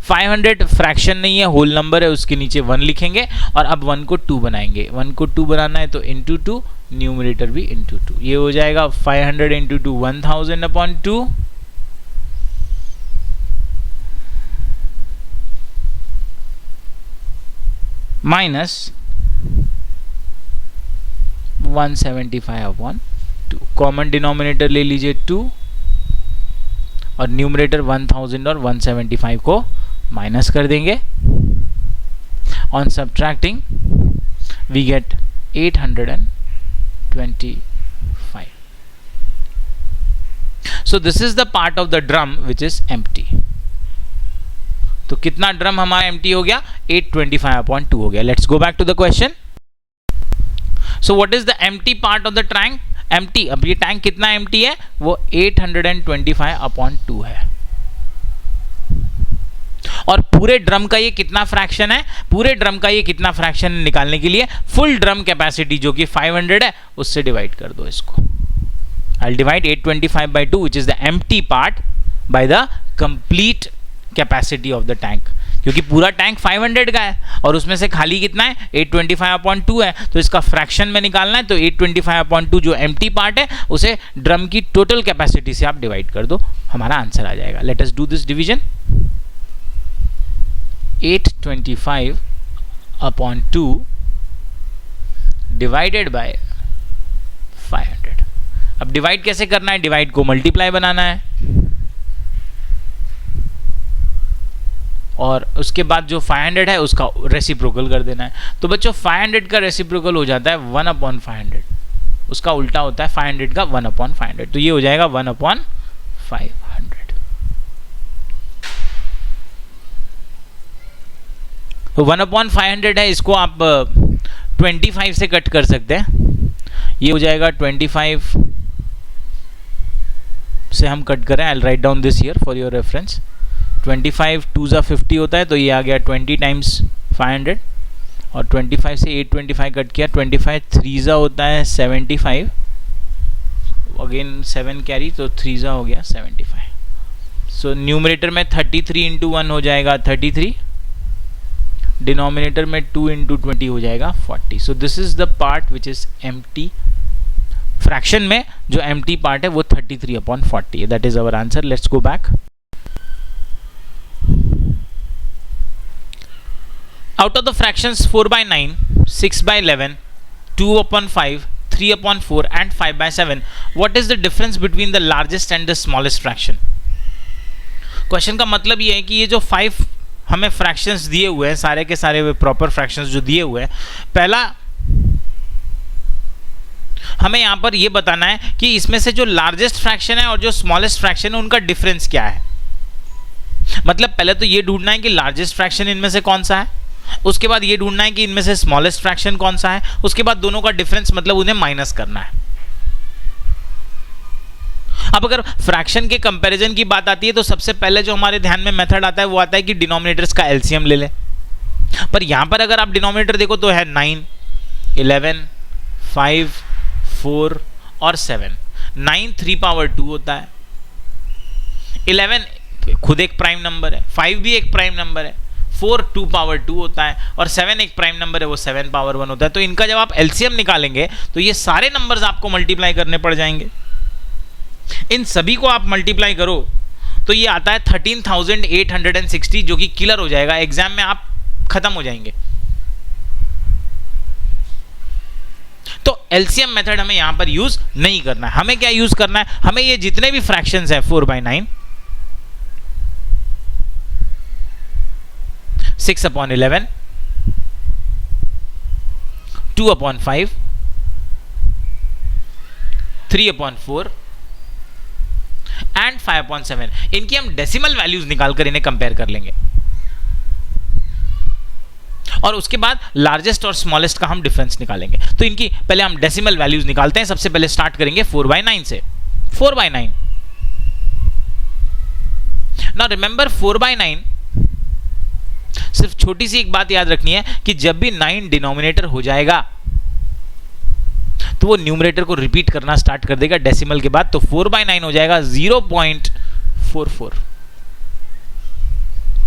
500 fraction नहीं है, होल नंबर है, उसके नीचे 1 लिखेंगे और अब 1 को 2 बनाएंगे। 1 को 2 बनाना है तो इंटू 2, न्यूमरेटर भी इंटू 2, ये हो जाएगा 500 इंटू 2 1000/2 माइनस 175/2। कॉमन डिनोमिनेटर ले लीजिए 2 और न्यूमरेटर 1000 और 175 को माइनस कर देंगे। On subtracting we get 825। So this is the part of the drum which is empty. तो कितना ड्रम हमारा empty हो गया? 825/2 हो गया। Let's go back to the question. So what is the empty part of the tank? Empty. अब ये tank कितना empty है? वो 825/2 है। और पूरे ड्रम का ये कितना फ्रैक्शन है? पूरे ड्रम का ये कितना फ्रैक्शन निकालने के लिए फुल ड्रम कैपेसिटी जो कि 500 है उससे डिवाइड कर दो इसको। I'll divide 825/2 which is the empty part by the complete capacity of the tank, क्योंकि पूरा टैंक 500 का है और उसमें से खाली कितना है? 825/2 है। तो इसका फ्रैक्शन में निकालना है तो 825/2 जो empty part है उसे ड्रम की टोटल कैपेसिटी से आप डिवाइड कर दो, हमारा आंसर आ जाएगा। Let us do this division. 825/2 divided by 500। अब डिवाइड कैसे करना है? डिवाइड को मल्टीप्लाई बनाना है और उसके बाद जो 500 है उसका रेसिप्रोकल कर देना है। तो बच्चों 500 का रेसिप्रोकल हो जाता है 1/500, उसका उल्टा होता है 500 का 1/500, तो ये हो जाएगा 1/500। तो 1/500 है, इसको आप 25 से कट कर सकते हैं। ये हो जाएगा 25 से हम कट करें। I'll write down this here for your reference. 25 2 ज़ा 50 होता है तो ये आ गया 20 टाइम्स 500 और 25 से 825 कट किया। 25 3 ज़ा होता है 75, अगेन 7 कैरी तो 3 ज़ा हो गया 75। सो न्यूमरेटर में 33 इंटू 1 हो जाएगा 33, डिनोमिनेटर में 2 इंटू 20 हो जाएगा 40। So this is the part which is empty. Fraction में जो एम्प्टी पार्ट है वो 33/40 है। That is our answer. Let's go back. Out of the fractions 4/9, 6/11, 2/5, 3/4 and 5/7, what is the difference between the largest and the smallest fraction? Question का मतलब ये है कि ये जो 5 हमें फ्रैक्शंस दिए हुए हैं, सारे के सारे प्रॉपर फ्रैक्शंस जो दिए हुए हैं, पहला हमें यहां पर ये बताना है कि इसमें से जो लार्जेस्ट फ्रैक्शन है और जो स्मॉलेस्ट फ्रैक्शन है उनका डिफरेंस क्या है। मतलब पहले तो ये ढूंढना है कि लार्जेस्ट फ्रैक्शन इनमें से कौन सा है, उसके बाद ये ढूंढना है कि इनमें से स्मॉलेस्ट फ्रैक्शन कौन सा है, उसके बाद दोनों का डिफरेंस मतलब उन्हें माइनस करना है। अब अगर फ्रैक्शन के कंपैरिजन की बात आती है तो सबसे पहले जो हमारे ध्यान में मेथड आता है वो आता है कि डिनोमिनेटर्स का एलसीएम ले लें। पर यहां पर अगर आप डिनोमिनेटर देखो तो है 9, 11, 5, 4 और 7। 9 3/2 होता है, 11 खुद एक प्राइम नंबर है, 5 भी एक प्राइम नंबर है, 4 2/2 होता है और 7 एक प्राइम नंबर है, वो 7/1 होता है। तो इनका जब आप एलसीएम निकालेंगे तो ये सारे नंबर्स आपको मल्टीप्लाई करने पड़ जाएंगे। इन सभी को आप मल्टीप्लाई करो तो ये आता है 13,860, जो कि किलर हो जाएगा, एग्जाम में आप खत्म हो जाएंगे। तो एलसीएम मेथड हमें यहां पर यूज नहीं करना है। हमें क्या यूज करना है? हमें ये जितने भी फ्रैक्शंस है 4/9, 6/11, 2/5, 3/4 एंड 5/7, इनकी हम डेसिमल वैल्यूज निकालकर इन्हें कंपेयर कर लेंगे और उसके बाद लार्जेस्ट और स्मॉलेस्ट का हम डिफरेंस निकालेंगे। तो इनकी पहले हम डेसिमल वैल्यूज निकालते हैं। सबसे पहले स्टार्ट करेंगे 4/9 से। 4/9, नाउ रिमेंबर 4/9, सिर्फ छोटी सी एक बात याद रखनी है कि जब भी 9 डिनोमिनेटर हो जाएगा तो वो न्यूमरेटर को रिपीट करना स्टार्ट कर देगा डेसिमल के बाद। तो 4/9 हो जाएगा 0.44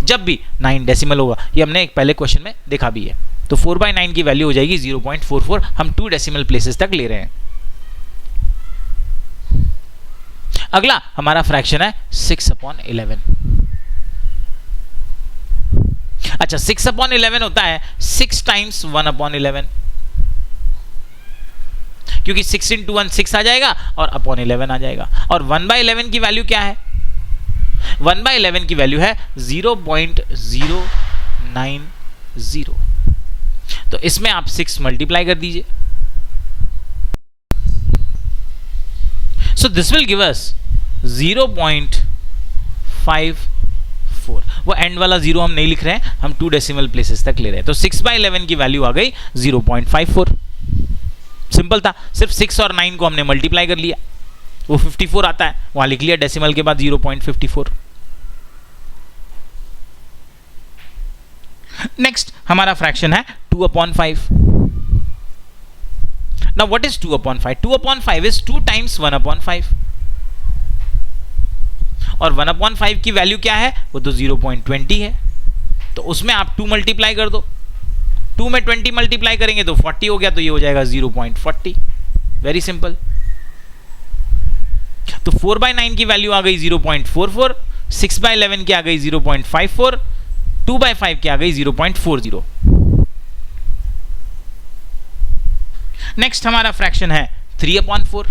जब भी 9 डेसिमल होगा। ये हमने एक पहले क्वेश्चन में देखा भी है। तो 4/9 की वैल्यू हो जाएगी 0.44। हम 2 डेसिमल प्लेसेस तक ले रहे हैं। अगला हमारा फ्रैक्शन है 6/11। अच्छा 6/11 होता है 6 टाइम्स 1/11, क्योंकि 6 into 1 6 आ जाएगा और अपॉन 11 आ जाएगा। और 1/11 की वैल्यू क्या है? 1/11 की वैल्यू है 0.090। तो इसमें आप 6 मल्टीप्लाई कर दीजिए। So this will give us 0.54। वो एंड वाला जीरो हम नहीं लिख रहे हैं, हम 2 डेसिमल प्लेसेस तक ले रहे हैं। तो 6/11 की वैल्यू आ गई 0.54। सिंपल था, सिर्फ 6 और 9 को हमने मल्टीप्लाई कर लिया, वो 54 आता है, वहां लिख लिया डेसिमल के बाद 0.54। नेक्स्ट हमारा फ्रैक्शन है 2/5। Now what is 2/5? 2/5 is 2 times 1/5, और 1/5 की वैल्यू क्या है? वो तो 0.20 है। तो उसमें आप 2 मल्टीप्लाई कर दो, 2 में 20 मल्टीप्लाई करेंगे तो 40 हो गया, तो ये हो जाएगा 0.40। Very simple. तो 4/9 की वैल्यू आ गई 0.44, 6/11 की आ गई 0.54, 2/5 की आ गई 0.40। नेक्स्ट हमारा फ्रैक्शन है 3/4।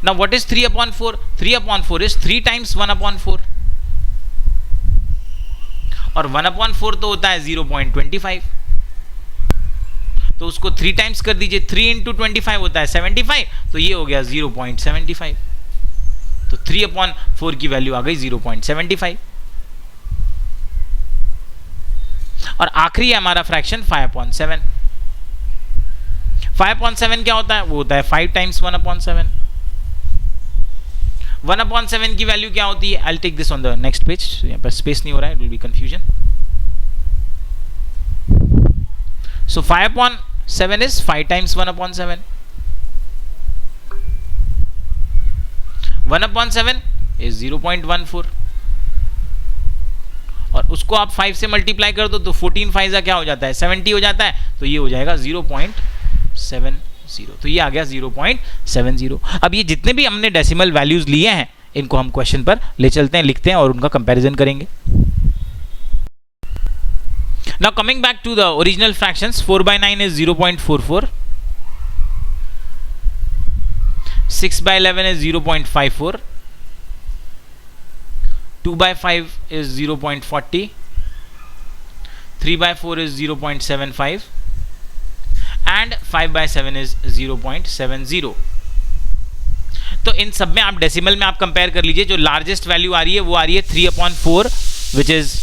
Now what is 3/4? 3/4 is 3 times 1/4, और 1/4 तो होता है 0.25, तो उसको 3 टाइम्स कर दीजिए। 3 into 25 होता है 75, तो ये हो गया 0.75। तो 3/4 की वैल्यू आ गई 0.75। और आखिरी है हमारा फ्रैक्शन 5/7। 5/7 क्या होता है? वो होता है 5 टाइम्स 1/7। 1/7 की वैल्यू क्या होती है? I'll take this on the next page, यहाँ पर स्पेस नहीं हो रहा है, it will be confusion. So 5/7 is 5 times 1/7. 1/7 is 0.14, और उसको आप 5 से मल्टीप्लाई कर दो तो 14 5 क्या हो जाता है? 70 हो जाता है, तो ये हो जाएगा 0.70। तो ये आ गया 0.70। अब ये जितने भी हमने डेसिमल वैल्यूज लिए हैं, इनको हम क्वेश्चन पर ले चलते हैं, लिखते हैं और उनका कंपैरिजन करेंगे। Now coming back to the original fractions, 4/9 is 0.44, 6/11 is 0.54, 2/5 is 0.40, 3/4 is 0.75, and 5/7 is 0.70। तो इन सब में आप डेसिमल में आप कंपेयर कर लीजिए। जो लार्जेस्ट वैल्यू आ रही है वो आ रही है 3/4, विच इज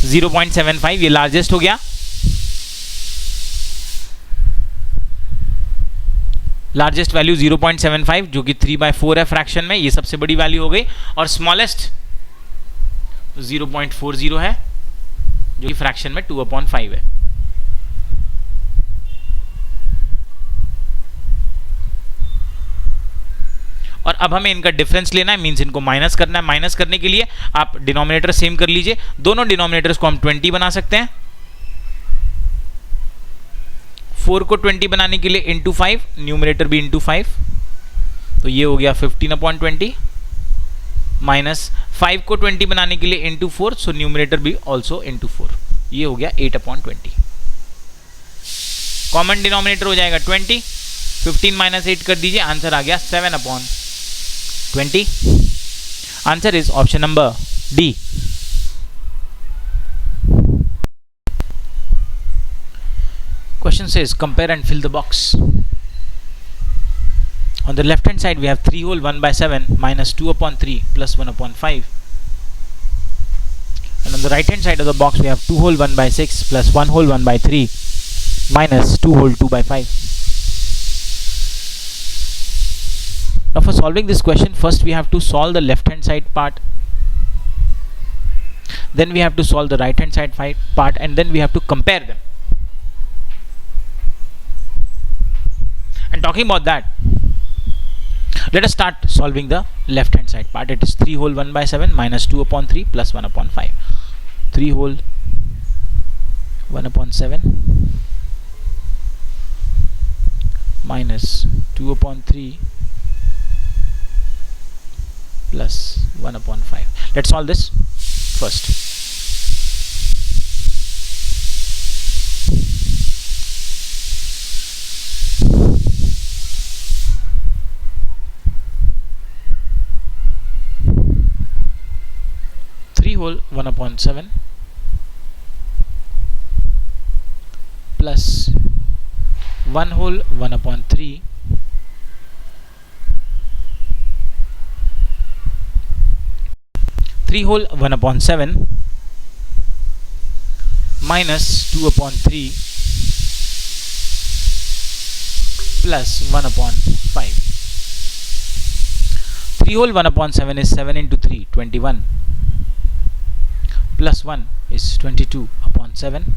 0.75, ये लार्जेस्ट हो गया। लार्जेस्ट वैल्यू 0.75 जो कि 3/4 है फ्रैक्शन में, ये सबसे बड़ी वैल्यू हो गई। और स्मॉलेस्ट 0.40 है जो कि फ्रैक्शन में 2/5 है। और अब हमें इनका डिफरेंस लेना है, मींस इनको माइनस करना है। माइनस करने के लिए आप डिनोमिनेटर सेम कर लीजिए। दोनों डिनोमिनेटर्स को हम 20 बना सकते हैं। 4 को 20 बनाने के लिए इंटू 5, न्यूमिनेटर भी इंटू 5, तो ये हो गया 15/20, माइनस 5 को 20 बनाने के लिए इंटू 4, सो न्यूमिनेटर भी ऑल्सो इंटू 4, ये हो गया 8/20। कॉमन डिनोमिनेटर हो जाएगा 20, 15 माइनस 8 कर दीजिए, आंसर आ गया 7/20। Answer is option number D. Question says compare and fill the box. On the left hand side we have 3 whole 1/7 minus 2/3 plus 1/5, and on the right hand side of the box we have 2 whole 1/6 plus 1 whole 1/3 minus 2 whole 2/5. Now for solving this question, first we have to solve the left hand side part, then we have to solve the right hand side part, and then we have to compare them. And talking about that, let us start solving the left hand side part. It is 3 whole 1/7 minus 2/3 plus 1/5. 3 whole 1/7 minus 2/3 plus 1 upon 5. Let's solve this first. Whole 1 upon 7 plus 1 whole 1 upon 3 3 whole 1 upon 7 minus 2 upon 3 plus 1 upon 5. 3 whole 1 upon 7 is 7 into 3, 21. Plus 1 is 22 upon 7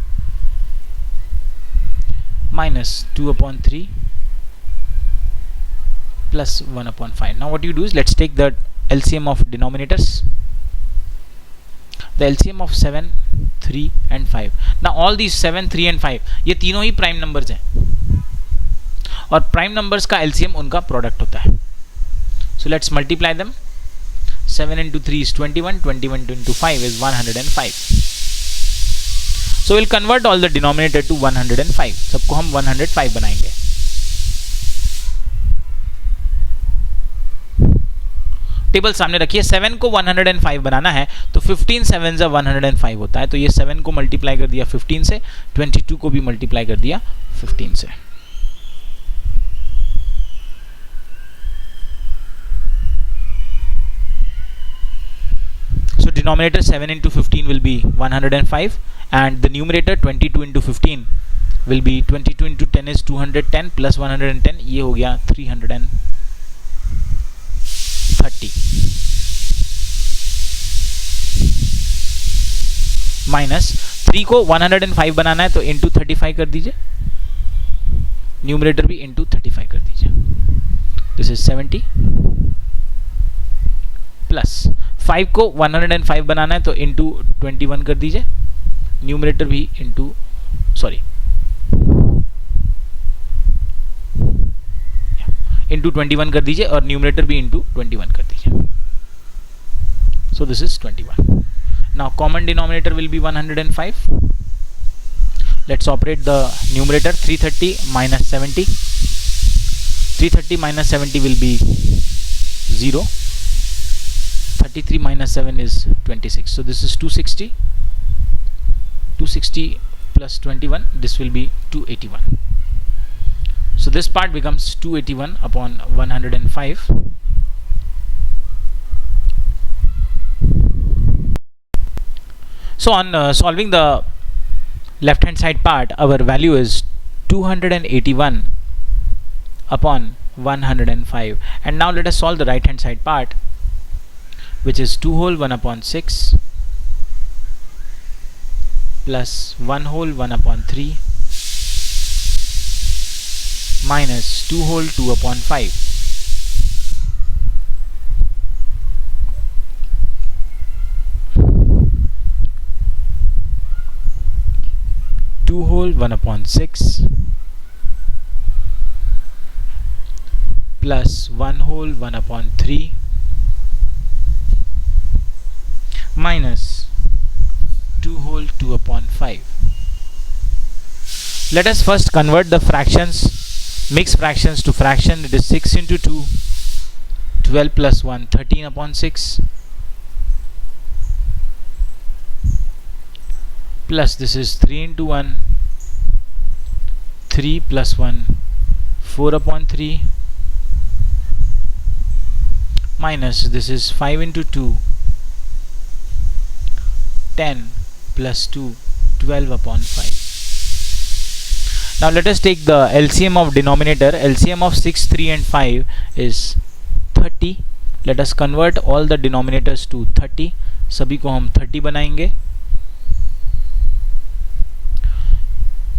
minus 2 upon 3 plus 1 upon 5. Now what you do is, let's take the LCM of denominators. The LCM of 7, 3 and 5. Now all these 7, 3 and 5 ये तीनों ही prime numbers हैं और prime numbers का LCM उनका product होता है. So let's multiply them. 7 into 3 is 21, 21 into 5 is 105. So we'll convert all the denominator to 105. सबको हम 105 बनाएंगे. टेबल सामने रखिए. 7 को 105 बनाना है तो 15 7 जा 105 होता है. तो ये 7 को मल्टीप्लाई कर दिया 15 से, 22 को भी मल्टीप्लाई कर दिया 15 से. So denominator 7 into 15 will be 105 and the numerator 22 into 15 will be 22 into 10 is 210 plus 110 ये हो गया 330 माइनस 3 को 105 बनाना है तो इंटू 35 कर दीजिए. न्यूमरेटर भी इंटू 35 कर दीजिए. दिस इज 70 प्लस 5 को 105 बनाना है तो इंटू 21 कर दीजिए. न्यूमरेटर भी इंटू इंटू 21 कर दीजिए और न्यूमरेटर भी इंटू 21 कर दीजिए. So this is 21. Now common denominator will be 105. Let's operate the numerator. 330 minus 70. 330 minus 70 will be 0. 33 minus 7 is 26. So this is 260. 260 plus 21, this will be 281. So this part becomes 281 upon 105. So on solving the left hand side part, our value is 281 upon 105. And now let us solve the right hand side part, which is 2 whole 1 upon 6 plus 1 whole 1 upon 3 minus 2 whole 2 upon 5. Two whole 1 upon 6 plus 1 whole 1 upon 3 minus 2 whole 2 upon 5. Let us first convert the fractions, mixed fractions to fraction. It is 6 into 2, 12 plus 1, 13 upon 6 plus this is 3 into 1, 3 plus 1, 4 upon 3 minus this is 5 into 2, 10 plus 2, 12 upon 5. Now let us take the LCM of denominator. LCM of 6, 3 and 5 is 30. Let us convert all the denominators to 30. सभी को हम 30 बनाएंगे.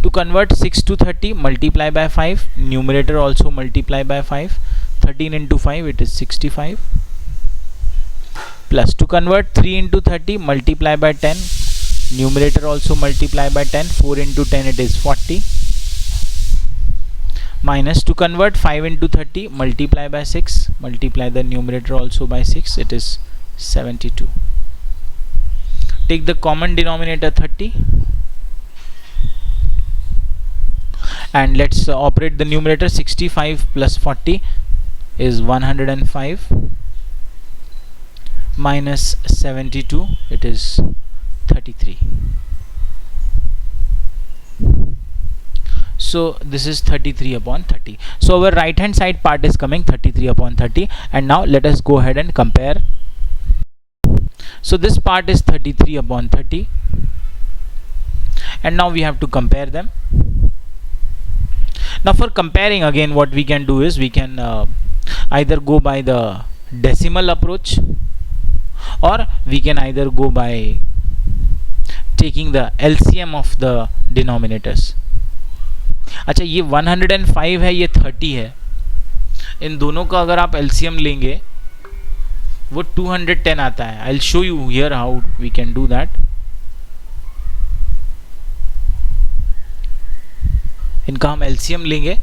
To convert 6 to 30, multiply by 5. Numerator also multiply by 5. 13 into 5, it is 65. Plus to convert 3 into 30, multiply by 10. Numerator also multiply by 10. 4 into 10, it is 40. minus to convert 5 into 30 multiply by 6, multiply the numerator also by 6, it is 72. Take the common denominator 30 and let's operate the numerator. 65 plus 40 is 105 minus 72, it is 33. So this is 33 upon 30. So our right hand side part is coming 33 upon 30, and now let us go ahead and compare. So this part is 33 upon 30, and now we have to compare them. Now for comparing, again what we can do is we can either go by the decimal approach, or we can either go by taking the LCM of the denominators. अच्छा, ये 105 है, ये 30 है, इन दोनों का अगर आप LCM लेंगे वो 210 आता है. I'll show you here how we can do that. इनका हम LCM लेंगे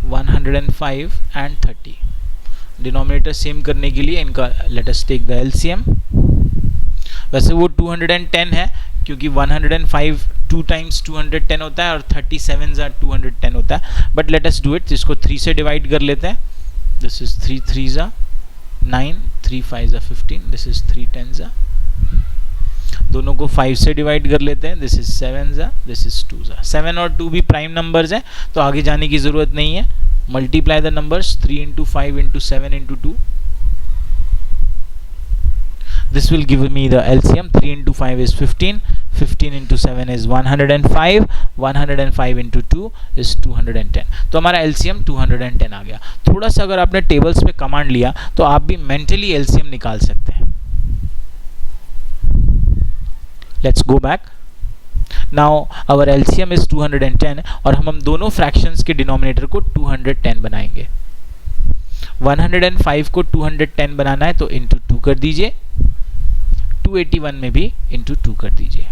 105 and 30. डिनोमिनेटर सेम करने के लिए इनका let us take the LCM. वैसे वो 210 है क्योंकि 105 2 times 210 होता है और 37 210 होता है, but let us do it. इसको 3 से डिवाइड कर लेते हैं. This is 3 3 9, 3 5 15, this is 3 10. दोनों को 5 से डिवाइड कर लेते हैं. This is 7, this is 2. 7 और 2 भी प्राइम नंबर्स हैं तो आगे जाने की ज़रूरत नहीं है. Multiply the numbers. 3 into 5 into 7 into 2. This will give me the LCM. 3 into 5 is 15. 15 into 7 is 105. 105 into 2 is 210. तो हमारा LCM 210 आ गया. थोड़ा सा अगर आपने टेबल्स पे कमांड लिया तो आप भी मेंटली LCM निकाल सकते हैं. Let's go back. Now our LCM is 210 और हम दोनों फ्रैक्शंस के डिनोमिनेटर को 210 बनाएंगे. 105 को 210 बनाना है तो इंटू 2 कर दीजिए. 281 में भी इंटू 2 कर दीजिए.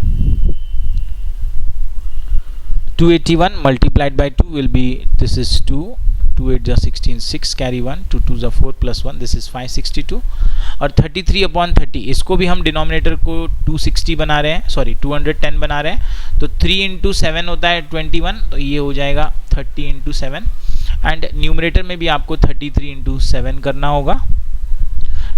281 multiplied by 2 will be, this is 2, 2 8 जा 16, 6 carry 1, 2 2 जा 4 plus 1, this is 562. और 33 upon 30, इसको भी हम डिनोमिनेटर को 260 बना रहे हैं, सॉरी 210 बना रहे हैं. तो 3 into 7 होता है 21, तो ये हो जाएगा 30 into 7. एंड न्यूमरेटर में भी आपको 33 into 7 करना होगा.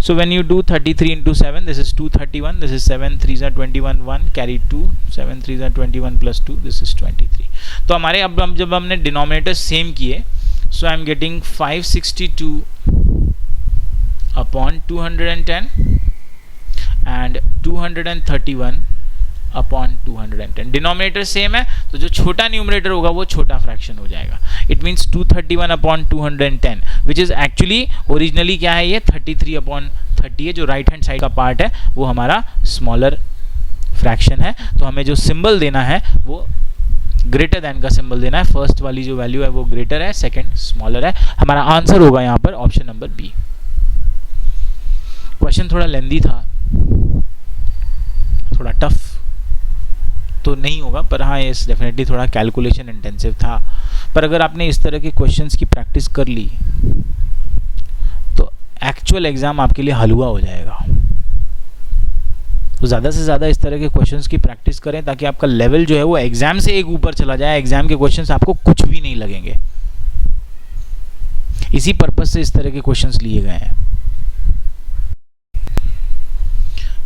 So when you do 33 into 7, this is 231, this is 7 3s are 21, 1 carry 2, 7 3s are 21 plus 2, this is 23. तो हमारे अब हम जब हमने डिनोमिनेटर सेम किए, so I am getting 562 upon 210 and 231 upon 210. Denominator same है तो जो छोटा न्यूमरेटर होगा वो छोटा फ्रैक्शन हो जाएगा. It means 231 upon 210 which is actually originally क्या है, ये 33 अपॉन 30 है. जो राइट हैंड साइड का पार्ट है वो हमारा स्मॉलर फ्रैक्शन है. तो हमें जो सिंबल देना है वो ग्रेटर देन का सिंबल देना है. फर्स्ट वाली जो वैल्यू है वो ग्रेटर है, सेकंड स्मॉलर है. हमारा आंसर होगा यहाँ पर ऑप्शन नंबर बी. क्वेश्चन थोड़ा लेंदी था, थोड़ा टफ तो नहीं होगा, पर हाँ ये डेफिनेटली थोड़ा कैलकुलेशन इंटेंसिव था. पर अगर आपने इस तरह के क्वेश्चंस की प्रैक्टिस कर ली तो एक्चुअल एग्जाम आपके लिए हलवा हो जाएगा. तो ज़्यादा से ज़्यादा इस तरह के क्वेश्चंस की प्रैक्टिस करें ताकि आपका लेवल जो है वो एग्जाम से एक ऊपर चला जाए. एग्जाम के क्वेश्चंस आपको कुछ भी नहीं लगेंगे. इसी पर्पस से इस तरह के क्वेश्चंस लिए गए हैं.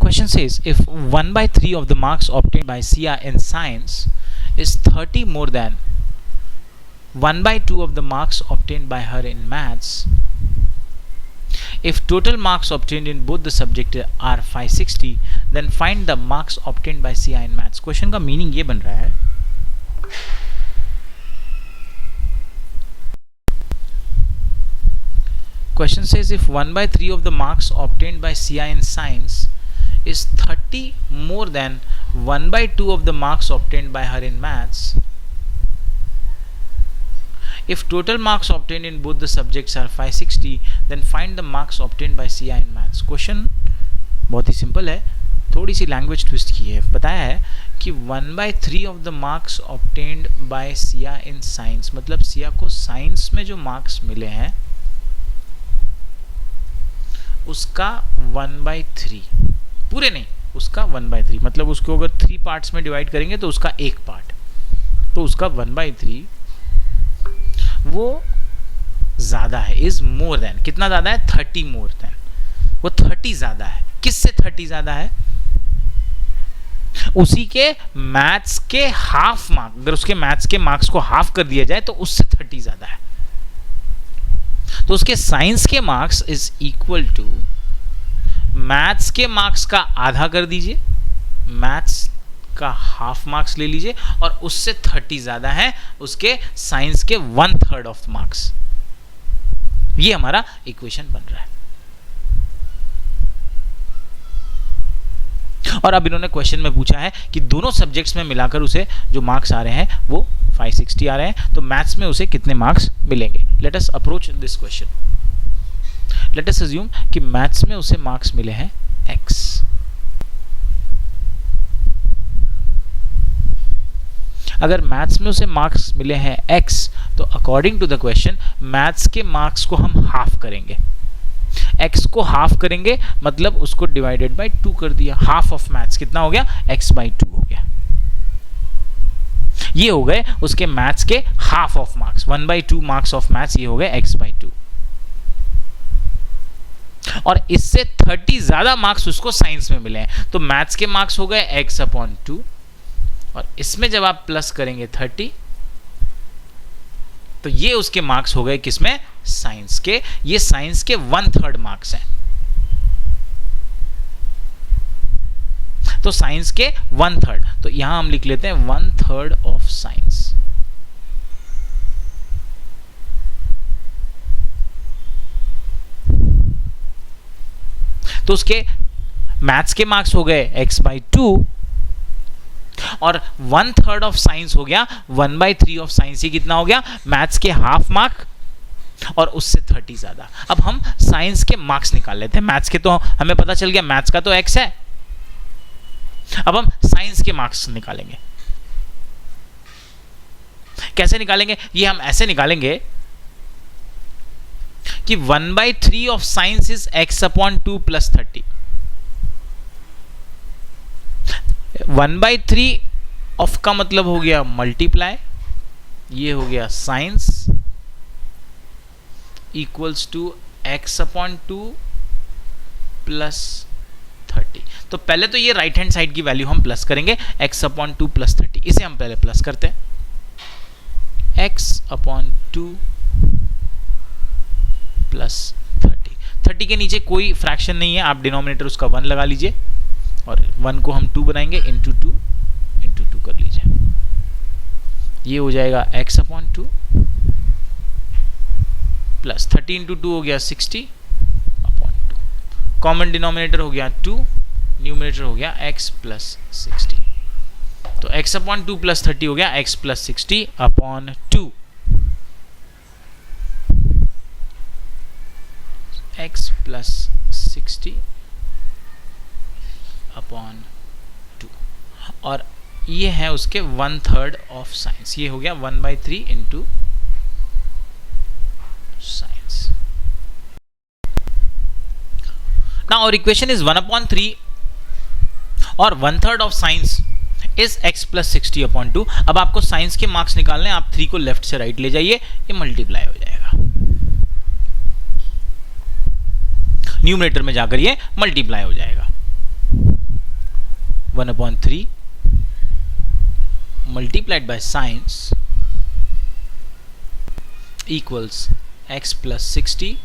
Question says, if 1/3 of the marks obtained by Sia in science is 30 more than 1/2 of the marks obtained by her in maths, if total marks obtained in both the subjects are 560, then find the marks obtained by Sia in maths. Question का meaning ये बन रहा है, question says if 1/3 of the marks obtained by Sia in science is 30 more than 1/2 of the marks obtained by her in maths, if total marks obtained in both the subjects are 560, then find the marks obtained by Sia in maths. Question बहुत ही simple है, थोड़ी सी language twist की है. बताया है कि 1/3 of the marks obtained by Siya in science, मतलब सिया को साइंस में जो मार्क्स मिले हैं उसका 1/3, पूरे नहीं, उसका 1/3, मतलब उसको अगर 3 पार्ट्स में डिवाइड करेंगे तो उसका एक पार्ट, तो उसका 1/3 वो ज्यादा है, इज मोर देन, कितना ज्यादा है, 30 मोर देन, वो 30 ज्यादा है। किससे 30 ज्यादा है? उसी के मैथ्स के हाफ मार्क, अगर उसके मैथ्स के मार्क्स को हाफ कर दिया जाए तो उससे 30 ज्यादा है। तो उसके साइंस के marks is equal to maths के मार्क्स का आधा कर दीजिए, मैथ्स का हाफ मार्क्स ले लीजिए, और उससे 30 ज्यादा है उसके साइंस के 1/3 ऑफ मार्क्स। ये हमारा इक्वेशन बन रहा है। और अब इन्होंने क्वेश्चन में पूछा है कि दोनों सब्जेक्ट्स में मिलाकर उसे जो मार्क्स आ रहे हैं वो 560 आ रहे हैं, तो मैथ्स में उसे कितने मार्क्स मिलेंगे। Let us approach this question. Let us assume कि मैथ्स में उसे मार्क्स मिले हैं x। अगर मैथ्स में उसे मार्क्स मिले हैं x, तो according to the question maths के मार्क्स को हम हाफ करेंगे। x को हाफ करेंगे मतलब उसको डिवाइडेड बाय 2 कर दिया, हाफ ऑफ मैथ्स कितना हो गया, x/2 हो गया। ये हो गए उसके मैथ्स के half of marks, 1/2 marks of maths, ये हो गए x/2। और इससे 30 ज्यादा मार्क्स उसको साइंस में मिले हैं, तो मैथ्स के मार्क्स हो गए x/2, और इसमें जब आप प्लस करेंगे 30, तो ये उसके मार्क्स हो गए किसमें, साइंस के। ये साइंस के 1/3 मार्क्स हैं, तो साइंस के 1/3, तो यहां हम लिख लेते हैं 1/3 ऑफ साइंस। तो उसके मैथ्स के मार्क्स हो गए x/2, और 1/3 ऑफ साइंस हो गया 1/3 ऑफ साइंस। ये कितना हो गया, मैथ्स के हाफ मार्क और उससे 30 ज्यादा। अब हम साइंस के मार्क्स निकाल लेते हैं। मैथ्स के तो हमें पता चल गया, मैथ्स का तो x है। अब हम साइंस के मार्क्स निकालेंगे। कैसे निकालेंगे? ये हम ऐसे निकालेंगे कि 1/3 of science is x/2 + 30। 1/3 of का मतलब हो गया मल्टीप्लाई, ये हो गया साइंस इक्वल्स टू x/2 + 30। तो पहले तो ये राइट हैंड साइड की वैल्यू हम प्लस करेंगे, x/2 + 30। इसे हम पहले प्लस करते हैं, x/2 + 30। 30 के नीचे कोई फ्रैक्शन नहीं है, आप डिनोमिनेटर उसका 1 लगा लीजिए, और 1 को हम 2 बनाएंगे, इंटू 2 कर लीजिए। ये हो जाएगा x/2 प्लस 30 × 2 हो गया 60/2। कॉमन डिनोमिनेटर हो गया 2, न्यूमिनेटर हो गया x + 60। तो x/2 + 30 हो गया x + 60/2। x + 60/2, और ये है उसके 1/3 ऑफ साइंस। ये हो गया 1/3 into science. Now our equation is 1/3 और 1/3 ऑफ साइंस इज x + 60/2। अब आपको साइंस के मार्क्स निकालने हैं, आप 3 को लेफ्ट से राइट ले जाइए, ये मल्टीप्लाई हो जाएगा, न्यूमरेटर में जाकर ये मल्टीप्लाई हो जाएगा। 1/3 multiplied by science equals x + 60/2।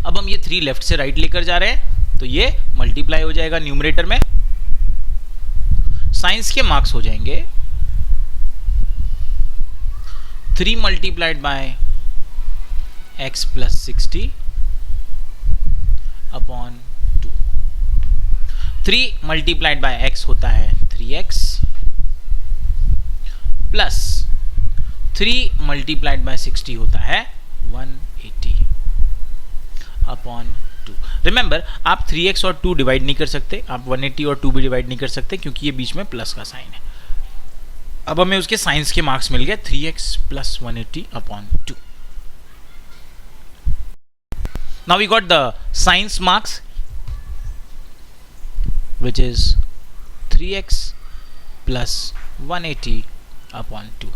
अब हम ये 3 लेफ्ट से राइट लेकर जा रहे हैं, तो ये मल्टीप्लाई हो जाएगा न्यूमरेटर में। साइंस के मार्क्स हो जाएंगे 3 multiplied by x + 60/2। 3 multiplied by x होता है 3x, प्लस 3 multiplied by 60 होता है 180। अपॉन 2। रिमेंबर, आप 3x और 2 डिवाइड नहीं कर सकते, आप 180 और 2 भी डिवाइड नहीं कर सकते, क्योंकि ये बीच में प्लस का साइन है। अब हमें उसके साइंस के मार्क्स मिल गए 3x plus 180 upon 2। Now we got the science marks which is 3x plus 180 upon 2.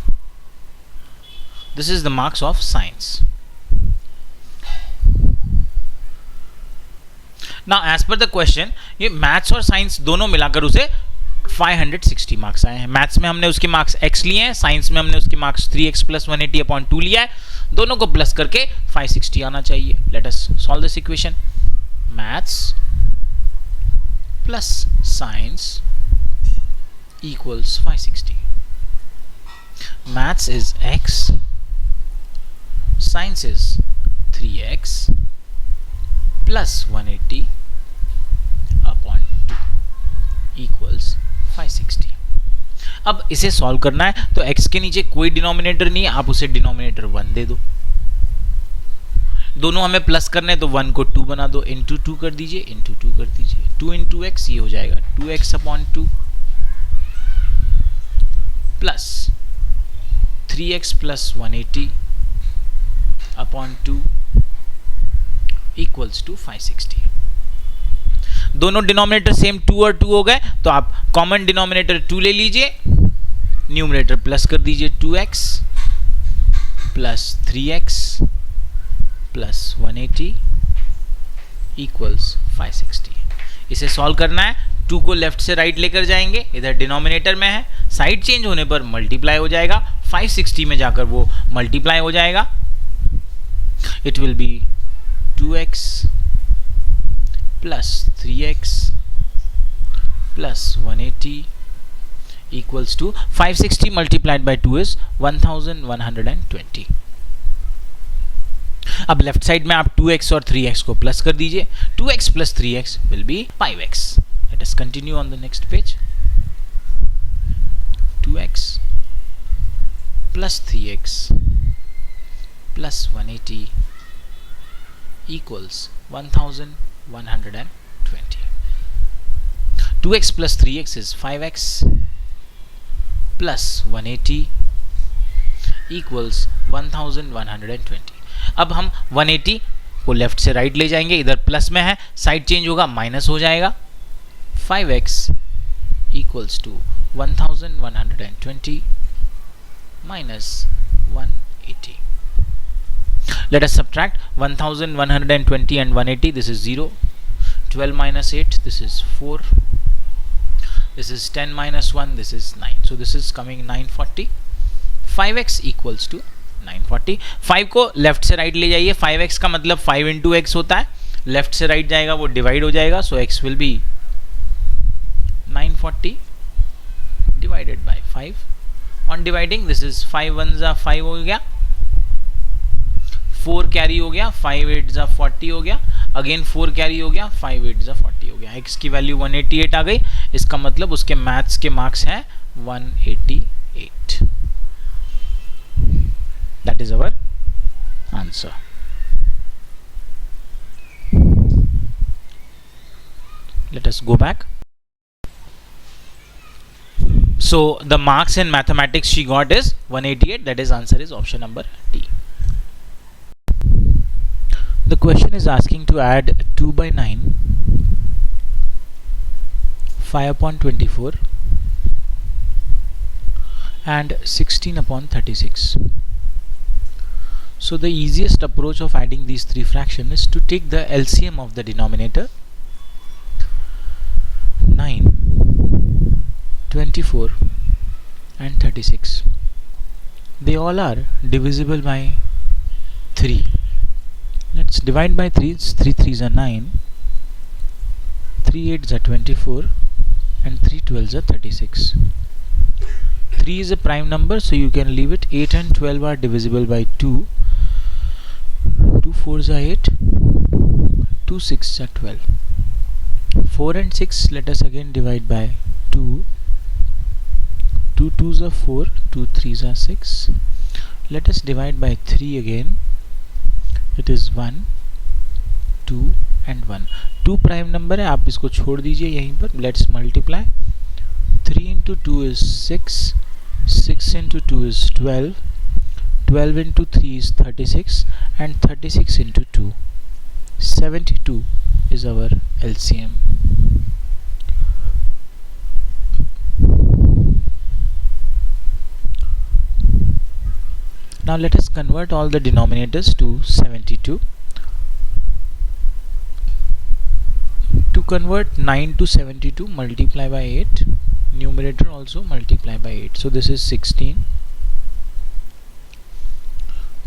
This is the marks of science. Now as per the question, ये मैथ्स और साइंस दोनों मिलाकर उसे 560 मार्क्स आए हैं। मैथ्स में हमने उसके मार्क्स x लिए हैं, साइंस में हमने उसके मार्क्स 3x plus 180 upon 2 लिया है, दोनों को प्लस करके 560 आना चाहिए। Let us solve this equation. Maths plus science equals 560. Maths is x, science is 3x plus 180 upon 2 equals 560. अब इसे सॉल्व करना है तो x के नीचे कोई डिनोमिनेटर नहीं है, आप उसे डिनोमिनेटर 1 दे दो। दोनों हमें प्लस करने, तो 1 को 2 बना दो, इंटू 2 कर दीजिए, इंटू 2 कर दीजिए, 2 इंटू एक्स ये हो जाएगा 2x upon 2 plus 3x plus 180 upon 2 equals to 560। दोनों डिनोमिनेटर सेम 2 और 2 हो गए, तो आप कॉमन डिनोमिनेटर 2 ले लीजिए, न्यूमरेटर प्लस कर दीजिए 2x plus 3x plus 180 equals 560। इसे सॉल्व करना है, 2 को लेफ्ट से राइट लेकर जाएंगे, इधर डिनोमिनेटर में है, साइड चेंज होने पर मल्टीप्लाई हो जाएगा, 560 में जाकर वो मल्टीप्लाई हो जाएगा। It will be 2x plus 3x plus 180 equals to 560 multiplied by 2 is 1120। अब लेफ्ट साइड में आप 2x और 3x को प्लस कर दीजिए, 2x plus 3x will be 5x. Let us continue on the next page. 2x plus 3x plus 180 equals 1120. 2x plus 3x is 5x plus 180 equals 1120. अब हम 180 को लेफ्ट से राइट ले जाएंगे, इधर प्लस में है, साइड चेंज होगा, माइनस हो जाएगा, 5x equals to 1120 minus 180. Let us subtract 1120 and 180. This is 0. 12 minus 8, this is 4. This is 10 minus 1, this is 9. So this is coming 940. 5x equals to 940. 5 को लेफ्ट से राइट ले जाइए, 5x का मतलब 5 into x होता है, लेफ्ट से right जाएगा वो डिवाइड हो जाएगा, सो x will be 940 divided by 5. On dividing this is 5 1 जा 5 हो गया, 4 कैरी हो गया, 5 8 जा 40 हो गया, अगेन 4 कैरी हो गया, 5 8 जा 40 हो गया, x की वैल्यू 188 आ गई। इसका मतलब उसके मैथ्स के मार्क्स हैं 188. That is our answer. Let us go back. So the marks in mathematics she got is 188. That is answer is option number D. The question is asking to add 2 by 9, 5 upon 24 and 16 upon 36. So the easiest approach of adding these three fractions is to take the LCM of the denominator. 9, 24 and 36. They all are divisible by 3. Let's divide by 3. 3 3s are 9, 3 8s are 24 and 3 12s are 36. 3 is a prime number, so you can leave it. 8 and 12 are divisible by 2. 2 4s are 8, 2 6s are 12. 4 and 6, let us again divide by 2. 2 2s are 4, 2 3s are 6. Let us divide by 3 again. It is 1. 2 and 1. 2 prime number है, आप इसको छोड़ दीजिए यहीं पर. Let's multiply. 3 into 2 is 6, 6 into 2 is 12, 12 into 3 is 36, and 36 into 2, 72 is our LCM. Now let us convert all the denominators to 72. To convert 9 to 72, multiply by 8. Numerator also multiply by 8. So this is 16.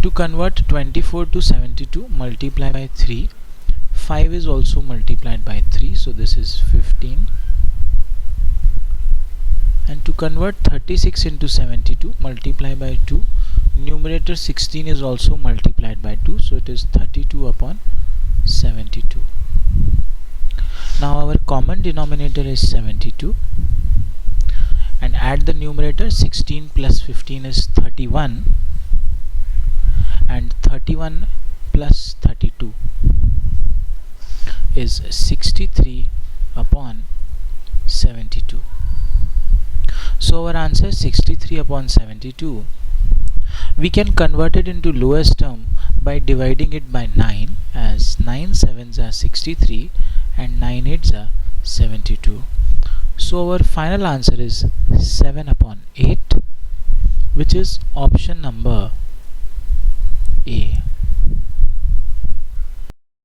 To convert 24 to 72, multiply by 3. 5 is also multiplied by 3, so this is 15. And to convert 36 into 72, multiply by 2. Numerator 16 is also multiplied by 2, so it is 32 upon 72. Now our common denominator is 72, and add the numerator. 16 plus 15 is 31, and 31 plus 32 is 63 upon 72. So our answer is 63 upon 72. We can convert it into lowest term by dividing it by 9, as 9 7s are 63 and 9 8s are 72. So our final answer is 7 upon 8, which is option number A.